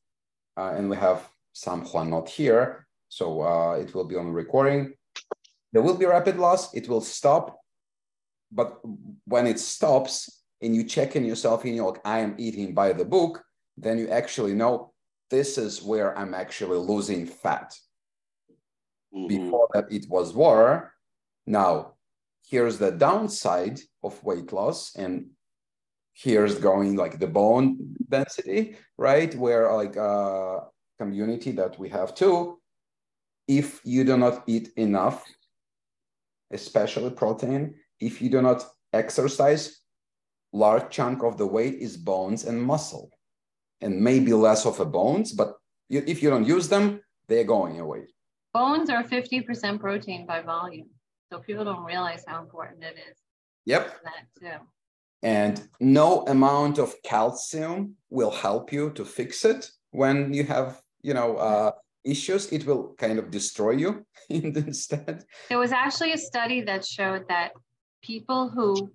and we have some who are not here, so it will be on recording. There will be rapid loss. It will stop. But when it stops and you check in yourself and you're like, I am eating by the book, then you actually know this is where I'm actually losing fat. Mm-hmm. Before that, it was water. Now, here's the downside of weight loss, and here's going like the bone density, right? Where like community that we have too, if you do not eat enough, especially protein, if you do not exercise, large chunk of the weight is bones and muscle, and maybe less of a bones, but if you don't use them, they're going away. Bones are 50% protein by volume. So people don't realize how important it is. Yep. That too. And no amount of calcium will help you to fix it when you have, you know, issues. It will kind of destroy you instead. There was actually a study that showed that people who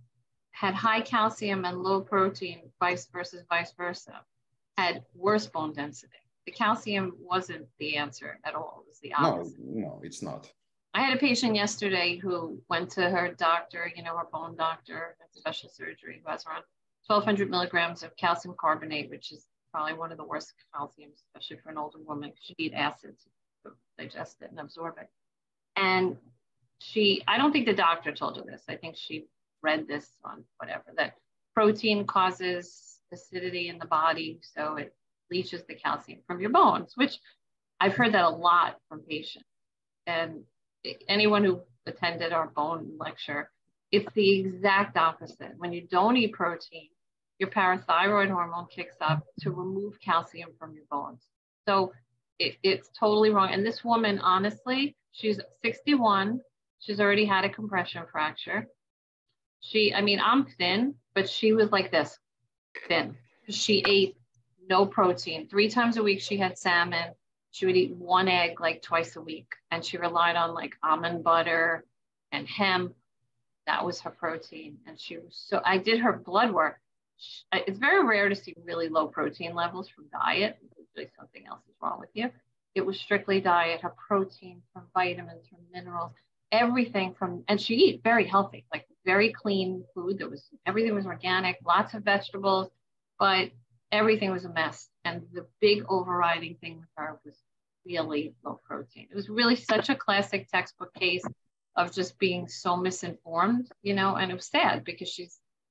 had high calcium and low protein, vice versa, had worse bone density. The calcium wasn't the answer at all. It was the opposite. No, it's not. I had a patient yesterday who went to her doctor, you know, her bone doctor, special surgery, who has around 1,200 milligrams of calcium carbonate, which is probably one of the worst calciums, especially for an older woman. She needs acids to digest it and absorb it. And I don't think the doctor told her this. I think she read this on whatever, that protein causes acidity in the body. So it leaches the calcium from your bones, which I've heard that a lot from patients. And anyone who attended our bone lecture, it's the exact opposite. When you don't eat protein, your parathyroid hormone kicks up to remove calcium from your bones. So it's totally wrong. And this woman, honestly, she's 61. She's already had a compression fracture. I'm thin, but she was like this, thin. She ate no protein. 3 times a week she had salmon. She would eat 1 egg like twice a week. And she relied on like almond butter and hemp. That was her protein. And she was so, I did her blood work. It's very rare to see really low protein levels from diet. Usually something else is wrong with you. It was strictly diet, her protein, her vitamins, her minerals, everything from, and she ate very healthy, like very clean food. Everything was organic, lots of vegetables, but everything was a mess. And the big overriding thing with her was really low protein. It was really such a classic textbook case of just being so misinformed, you know, and it was sad because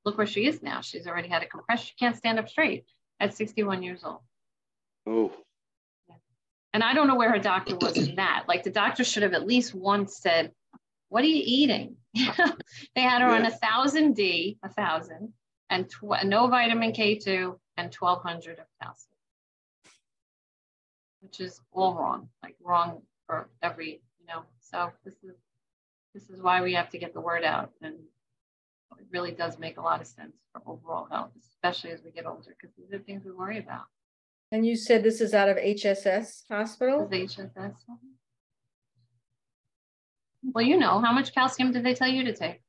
look where she is now. She's already had a compression. She can't stand up straight at 61 years old. Oh. And I don't know where her doctor was in that. Like the doctor should have at least once said, what are you eating? They had her on 1,000D, 1,000, and no vitamin K2 and 1,200 of calcium, which is all wrong, like wrong for every, you know. So this is why we have to get the word out, and it really does make a lot of sense for overall health, especially as we get older, because these are things we worry about. And you said this is out of HSS hospital? This is HSS. Well, you know, how much calcium did they tell you to take?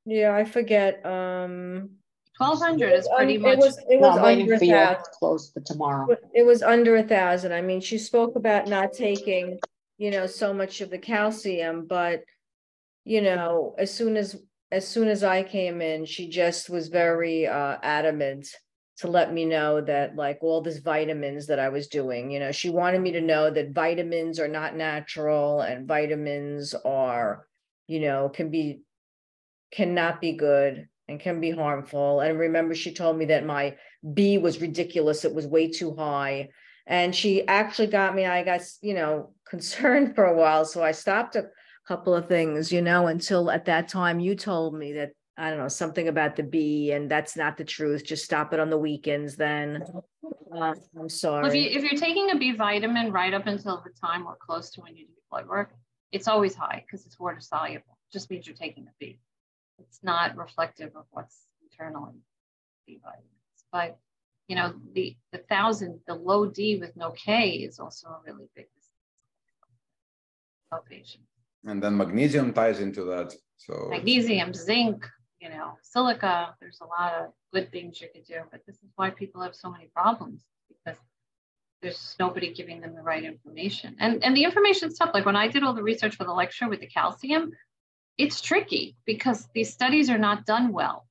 Yeah, I forget. 1,200 is pretty much. It was I'm waiting under for you to 1,000. close for tomorrow. It was under 1,000. I mean, she spoke about not taking, you know, so much of the calcium, but you know, as soon as I came in, she just was very adamant to let me know that like all these vitamins that I was doing, you know, she wanted me to know that vitamins are not natural and vitamins are, you know, cannot be good and can be harmful. And remember, she told me that my B was ridiculous. It was way too high. And she actually got me, I got, you know, concerned for a while. So I stopped a couple of things, you know, until at that time you told me that, I don't know, something about the B, and that's not the truth. Just stop it on the weekends then. I'm sorry. Well, if you're taking a B vitamin right up until the time or close to when you do blood work, it's always high because it's water soluble. It just means you're taking a B. It's not reflective of what's internally B vitamins. But, you know, the 1,000, the low D with no K is also a really big mistake. And then magnesium ties into that. So magnesium, zinc, you know, silica, there's a lot of good things you could do, but this is why people have so many problems, because there's nobody giving them the right information. And the information's tough. Like when I did all the research for the lecture with the calcium, it's tricky because these studies are not done well.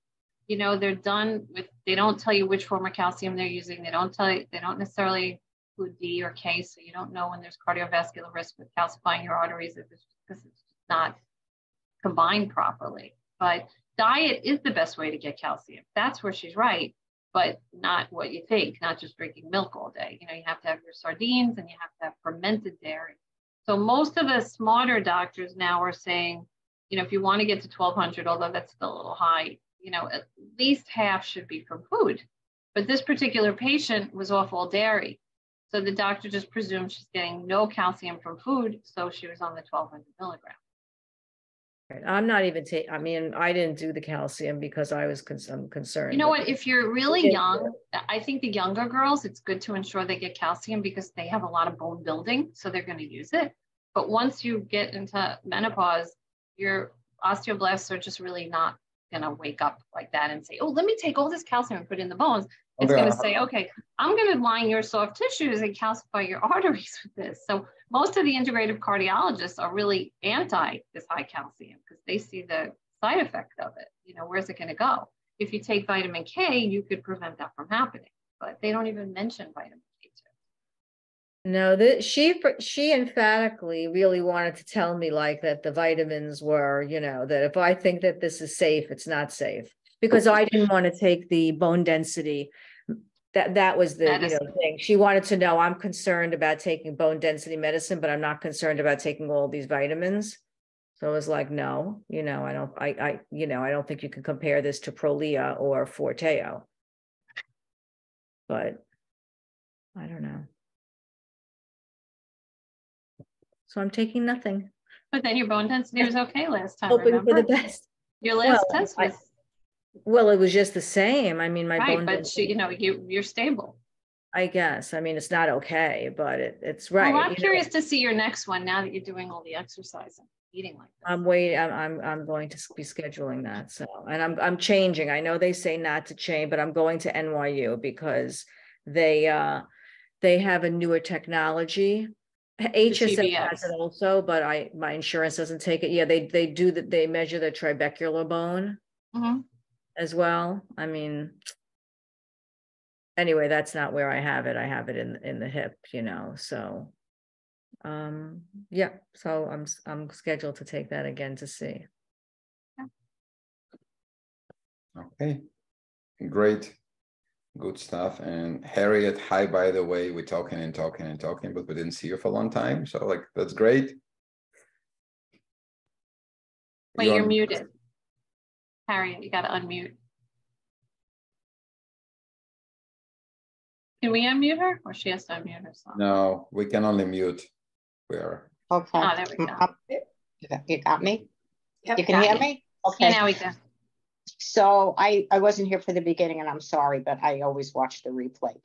You know, they're done with, they don't tell you which form of calcium they're using. They don't tell you, they don't necessarily include D or K. So you don't know when there's cardiovascular risk with calcifying your arteries because it's not combined properly. But diet is the best way to get calcium. That's where she's right, but not what you think, not just drinking milk all day. You know, you have to have your sardines and you have to have fermented dairy. So most of the smarter doctors now are saying, you know, if you want to get to 1,200, although that's still a little high, you know, at least half should be from food. But this particular patient was off all dairy. So the doctor just presumed she's getting no calcium from food. So she was on the 1,200 milligrams. I'm not even taking, I mean, I didn't do the calcium because I was concerned. You know what, if you're really young, I think the younger girls, it's good to ensure they get calcium because they have a lot of bone building, so they're going to use it. But once you get into menopause, your osteoblasts are just really not going to wake up like that and say, oh, let me take all this calcium and put it in the bones. It's going to say, okay, I'm going to line your soft tissues and calcify your arteries with this. So most of the integrative cardiologists are really anti this high calcium because they see the side effect of it. You know, where's it going to go? If you take vitamin K, you could prevent that from happening, but they don't even mention vitamin K2. No, she emphatically really wanted to tell me like that the vitamins were, you know, that if I think that this is safe, it's not safe. Because I didn't want to take the bone density. That was the thing. She wanted to know I'm concerned about taking bone density medicine, but I'm not concerned about taking all these vitamins. So I was like, no, you know, I don't think you can compare this to Prolia or Forteo. But I don't know. So I'm taking nothing. But then your bone density was okay last time. Hoping remember? for the best. Your last test was Well, it was just the same. I mean, my Right, bone but density, she, you know, you're stable. I guess. I mean, it's not okay, but it's Well, right. I'm You know, curious to see your next one now that you're doing all the exercise and eating like this. I'm waiting. I'm going to be scheduling that. So, and I'm changing. I know they say not to change, but I'm going to NYU because they have a newer technology. HSA has it TBX. also, but my insurance doesn't take it. Yeah, they do that. They measure the trabecular bone Mhm. as well. I mean, anyway, that's not where I have it. I have it in the hip, you know. So, yeah. So I'm scheduled to take that again to see. Okay, great, good stuff. And Harriet, hi, by the way, we're talking and talking and talking, but we didn't see you for a long time. So like, that's great. Wait, you're muted. Harriet, you got to unmute. Can we unmute her or she has to unmute herself? No, we can only mute. Where? Okay. Oh, there we go. You got me? Yep, You can hear me? Okay. Yeah, now we can. So I wasn't here for the beginning and I'm sorry, but I always watch the replay.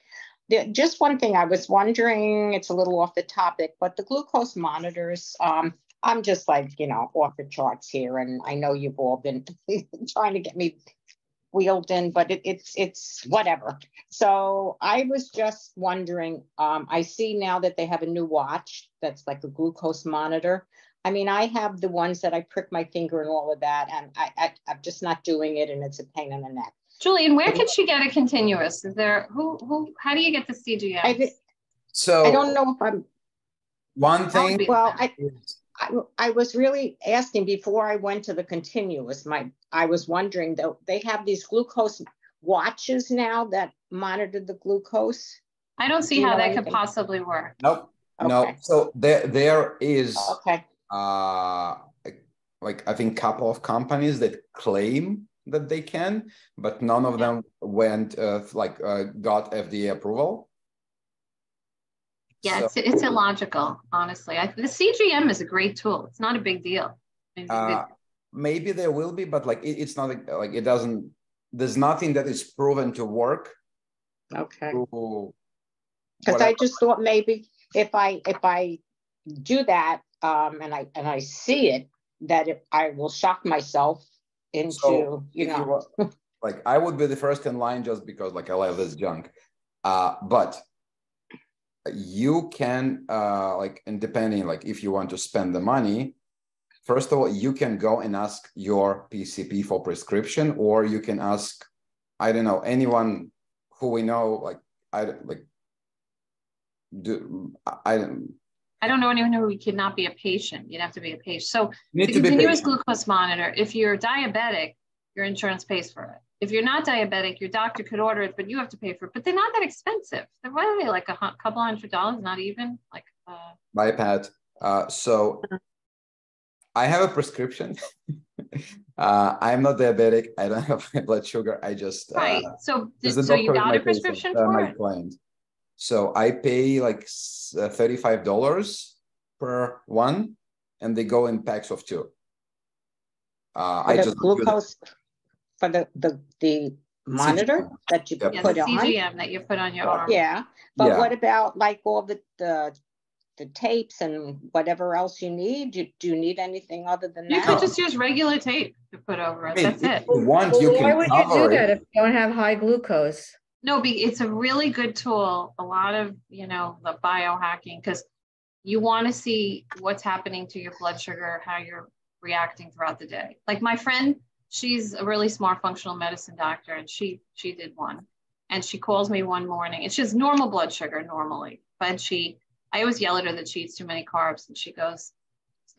Just one thing I was wondering, it's a little off the topic, but the glucose monitors, I'm just like, you know, off the charts here. And I know you've all been trying to get me wheeled in, but it's whatever. So I was just wondering, I see now that they have a new watch that's like a glucose monitor. I mean, I have the ones that I prick my finger and all of that, and I'm just not doing it, and it's a pain in the neck. Julian, where can she get a continuous? Is there how do you get the CGM? So I don't know if I'm one thing. Well, I was really asking before I went to the continuous. I was wondering though, they have these glucose watches now that monitor the glucose. I don't see how that could possibly work. Nope. Okay. No. So there is okay. Like I think couple of companies that claim that they can, but none of them went got FDA approval. Yeah, so, it's illogical, honestly. The CGM is a great tool. It's not a big deal. Maybe there will be, but like it's not like it doesn't. There's nothing that is proven to work. Okay. Because I just thought maybe if I do that and I see it, that I will shock myself into, so you know. Like I would be the first in line just because like I love this junk. But you can like, and depending, like if you want to spend the money, first of all, you can go and ask your PCP for prescription, or you can ask, I don't know, anyone who we know, like I don't know anyone who cannot be a patient. You'd have to be a patient. So the continuous glucose monitor, if you're diabetic, your insurance pays for it. If you're not diabetic, your doctor could order it, but you have to pay for it. But they're not that expensive. They're really like a couple $100, not even like. My pad. So I have a prescription. I'm not diabetic. I don't have high blood sugar. I just right. So you got a prescription for my it? Client. So I pay like $35 per one, and they go in packs of 2. I just glucose for the monitor CGM. That you put the on. CGM that you put on your arm. Yeah, but what about like all the tapes and whatever else you need? Do you need anything other than that? You could just use regular tape to put over it. That's it. If you want, you can. Why would you do that if you don't have high glucose? No, it's a really good tool. A lot of, the biohacking, because you want to see what's happening to your blood sugar, how you're reacting throughout the day. Like my friend, she's a really smart functional medicine doctor, and she did one. And she calls me one morning, and she has normal blood sugar normally, but I always yell at her that she eats too many carbs, and she goes,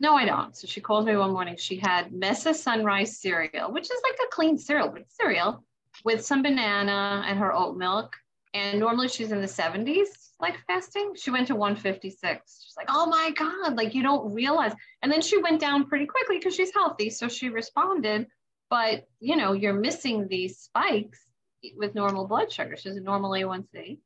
no, I don't. So she calls me one morning. She had Mesa Sunrise cereal, which is like a clean cereal, but it's cereal, with some banana and her oat milk. And normally she's in the 70s, like fasting. She went to 156. She's like, oh my God, like you don't realize. And then she went down pretty quickly because she's healthy. So she responded, but you're missing these spikes with normal blood sugar. She's a normal A1C.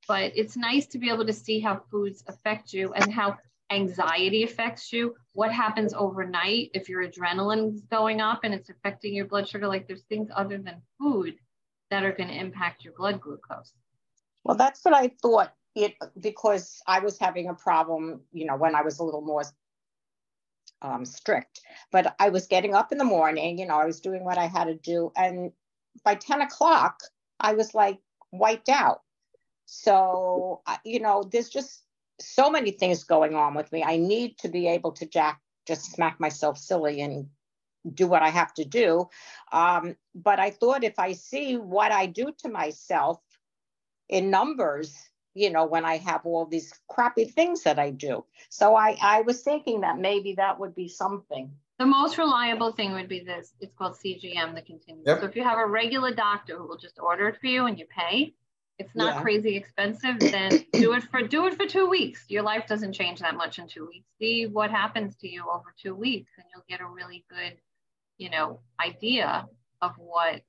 But it's nice to be able to see how foods affect you and how anxiety affects you, what happens overnight if your adrenaline's going up and it's affecting your blood sugar. Like there's things other than food that are going to impact your blood glucose. Well, that's what I thought because I was having a problem, when I was a little more strict, but I was getting up in the morning, I was doing what I had to do. And by 10 o'clock, I was like wiped out. So, there's just so many things going on with me. I need to be able to just smack myself silly and do what I have to do. But I thought if I see what I do to myself in numbers, when I have all these crappy things that I do. So I was thinking that maybe that would be something. The most reliable thing would be this. It's called CGM, the continuous. Yep. So if you have a regular doctor who will just order it for you and you pay, it's not crazy expensive, then do it for 2 weeks. Your life doesn't change that much in 2 weeks. See what happens to you over 2 weeks, and you'll get a really good, idea of what,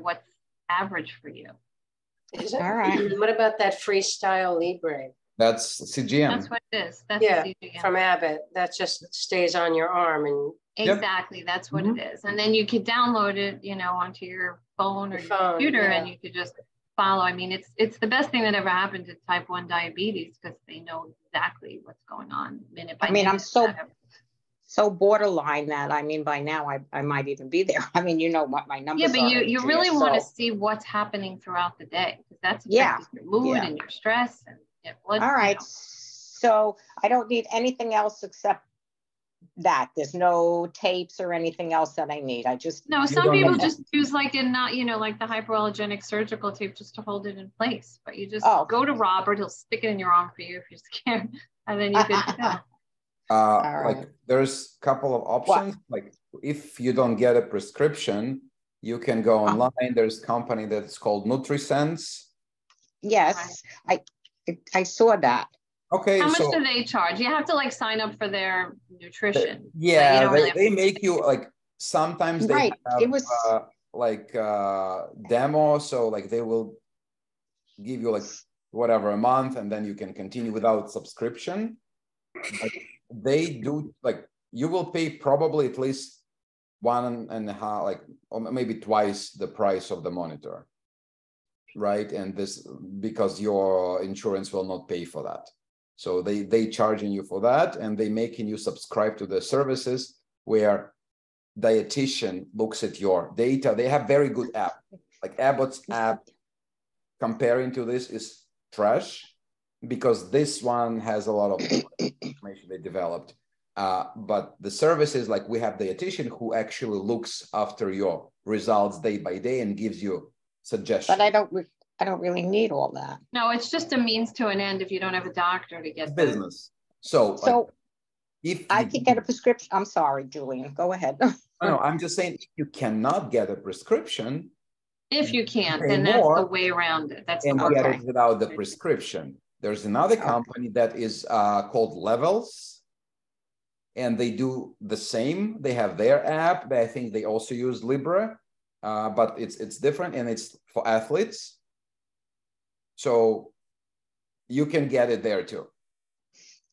what's average for you. All right. What about that Freestyle Libre? That's CGM. That's what it is. That's CGM. From Abbott. That just stays on your arm and exactly. That's what it is. And then you could download it, onto your phone or your computer, and you could just follow. I mean, it's the best thing that ever happened to type 1 diabetes because they know exactly what's going on minute by minute. I'm so borderline that by now I might even be there. What my numbers are. Yeah, but you really want to see what's happening throughout the day because that's affecting your mood and your stress and blood. All right. So I don't need anything else except that. There's no tapes or anything else that I need. Some people just use like the hypoallergenic surgical tape just to hold it in place. But you just go to Robert, he'll stick it in your arm for you if you're scared, and then you can go. Like there's a couple of options. Like if you don't get a prescription, you can go online. There's a company that's called NutriSense. Yes, I saw that. Okay. How much do they charge? You have to sign up for their nutrition. They make you sometimes they have it was demo. So they will give you whatever a month, and then you can continue without subscription. But they do you will pay probably at least 1.5, or maybe twice the price of the monitor, right? And this because your insurance will not pay for that. So they charging you for that, and they making you subscribe to the services where dietitian looks at your data. They have very good app, like Abbott's app. Comparing to this is trash because this one has a lot of information they developed. But the services, we have dietitian who actually looks after your results day by day and gives you suggestions. But I don't really need all that. No, it's just a means to an end if you don't have a doctor to get business. So if I can get a prescription, I'm sorry, Julian, go ahead. No, I'm just saying if you cannot get a prescription. If you can't, then that's the way around it. That's and get it without the prescription. There's another company that is called Levels, and they do the same. They have their app. I think they also use Libre, but it's different, and it's for athletes. So you can get it there too.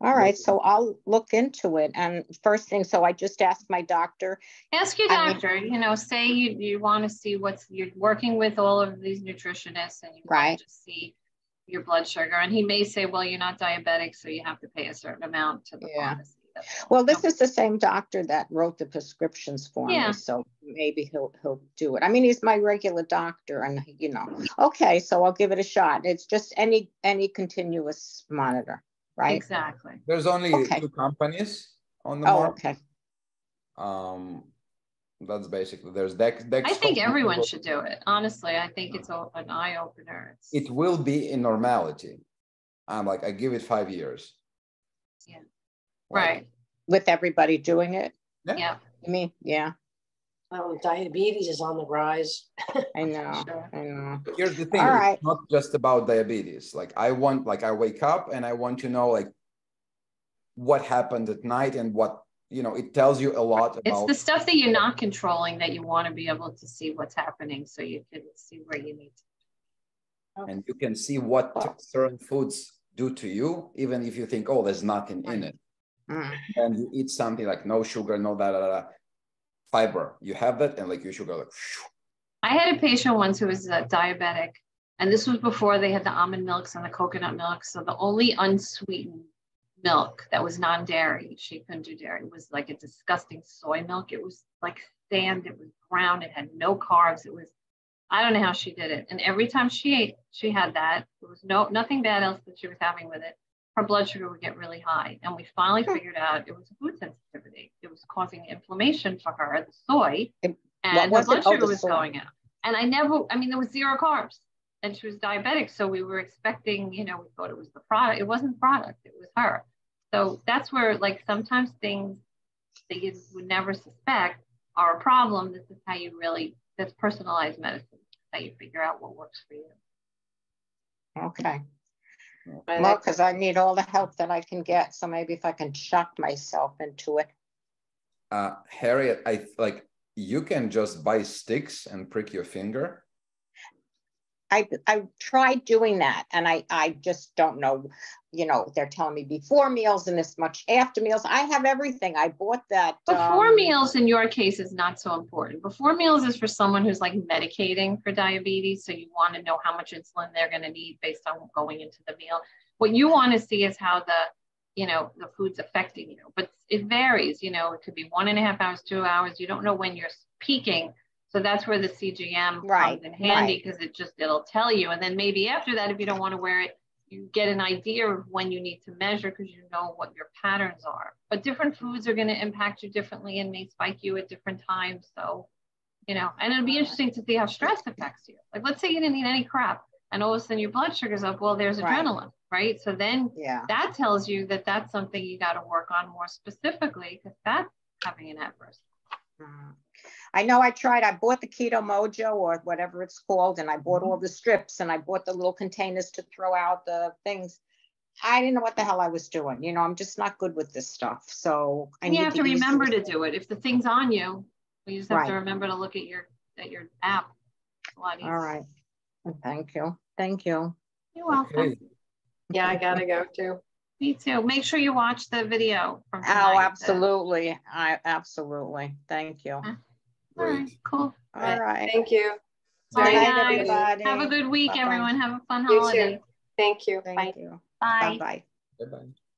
All right, so I'll look into it. And first thing, so I just asked my doctor. Ask your doctor, say you want to see you're working with all of these nutritionists and you want to just see your blood sugar. And he may say, well, you're not diabetic, so you have to pay a certain amount to the pharmacy. Well, this is the same doctor that wrote the prescriptions for me, so maybe he'll do it. He's my regular doctor, and Okay, so I'll give it a shot. It's just any continuous monitor, right? Exactly. There's only 2 companies on the market. Okay. That's basically there's Dex. I think everyone should do it. Honestly, I think it's an eye opener. It will be in normality. I give it 5 years. Yeah. Right. With everybody doing it? Yeah. Yeah. Well, diabetes is on the rise. I know. Sure. I know. Here's the thing. All right. It's not just about diabetes. I wake up and I want to know what happened at night and what, it tells you a lot about. It's the stuff that you're not controlling that you want to be able to see what's happening so you can see where you need to. And you can see what certain foods do to you, even if you think, oh, there's nothing in it. And you eat something like no sugar, no fiber. You have that, and like your sugar, like. I had a patient once who was diabetic, and this was before they had the almond milks and the coconut milk. So the only unsweetened milk that was non-dairy, she couldn't do dairy, it was like a disgusting soy milk. It was like sand, it was brown, it had no carbs. It was, I don't know how she did it. And every time she ate, she had that. There was nothing bad else that she was having with it. Her blood sugar would get really high. And we finally figured out it was a food sensitivity. It was causing inflammation for her, the soy, and her blood sugar was going out. And there was 0 carbs. And she was diabetic. So we were expecting, we thought it was the product. It wasn't the product, it was her. So that's where, like, sometimes things that you would never suspect are a problem. This is how you that's personalized medicine, how you figure out what works for you. Okay. Well, because I need all the help that I can get. So maybe if I can shock myself into it. Harriet, you can just buy sticks and prick your finger. I tried doing that, and I just don't know, they're telling me before meals and this much after meals. I have everything. I bought that. Before meals in your case is not so important. Before meals is for someone who's like medicating for diabetes. So you want to know how much insulin they're going to need based on going into the meal. What you want to see is how the food's affecting you, but it varies, it could be 1.5 hours, 2 hours. You don't know when you're peaking. So that's where the CGM comes in handy, because it'll tell you. And then maybe after that, if you don't want to wear it, you get an idea of when you need to measure, because you know what your patterns are. But different foods are going to impact you differently and may spike you at different times. So, and it'll be interesting to see how stress affects you. Like, let's say you didn't eat any crap and all of a sudden your blood sugar's up. Well, there's adrenaline, right? So then that tells you that that's something you got to work on more specifically, because that's having an adverse. I know I tried. I bought the Keto Mojo or whatever it's called, and I bought all the strips, and I bought the little containers to throw out the things. I didn't know what the hell I was doing. I'm just not good with this stuff. So you have to remember to do it. If the thing's on you, you just have to remember to look at your app. All right. Thank you. Thank you. You're welcome. Okay. Yeah, I gotta go too. Me too. Make sure you watch the video from tonight. Oh, absolutely. Absolutely. Thank you. All right, cool. All right. Thank you. Bye, guys. Everybody. Have a good week, everyone. Have a fun holiday. Thank you. Thank you. Bye. Bye-bye. Bye-bye.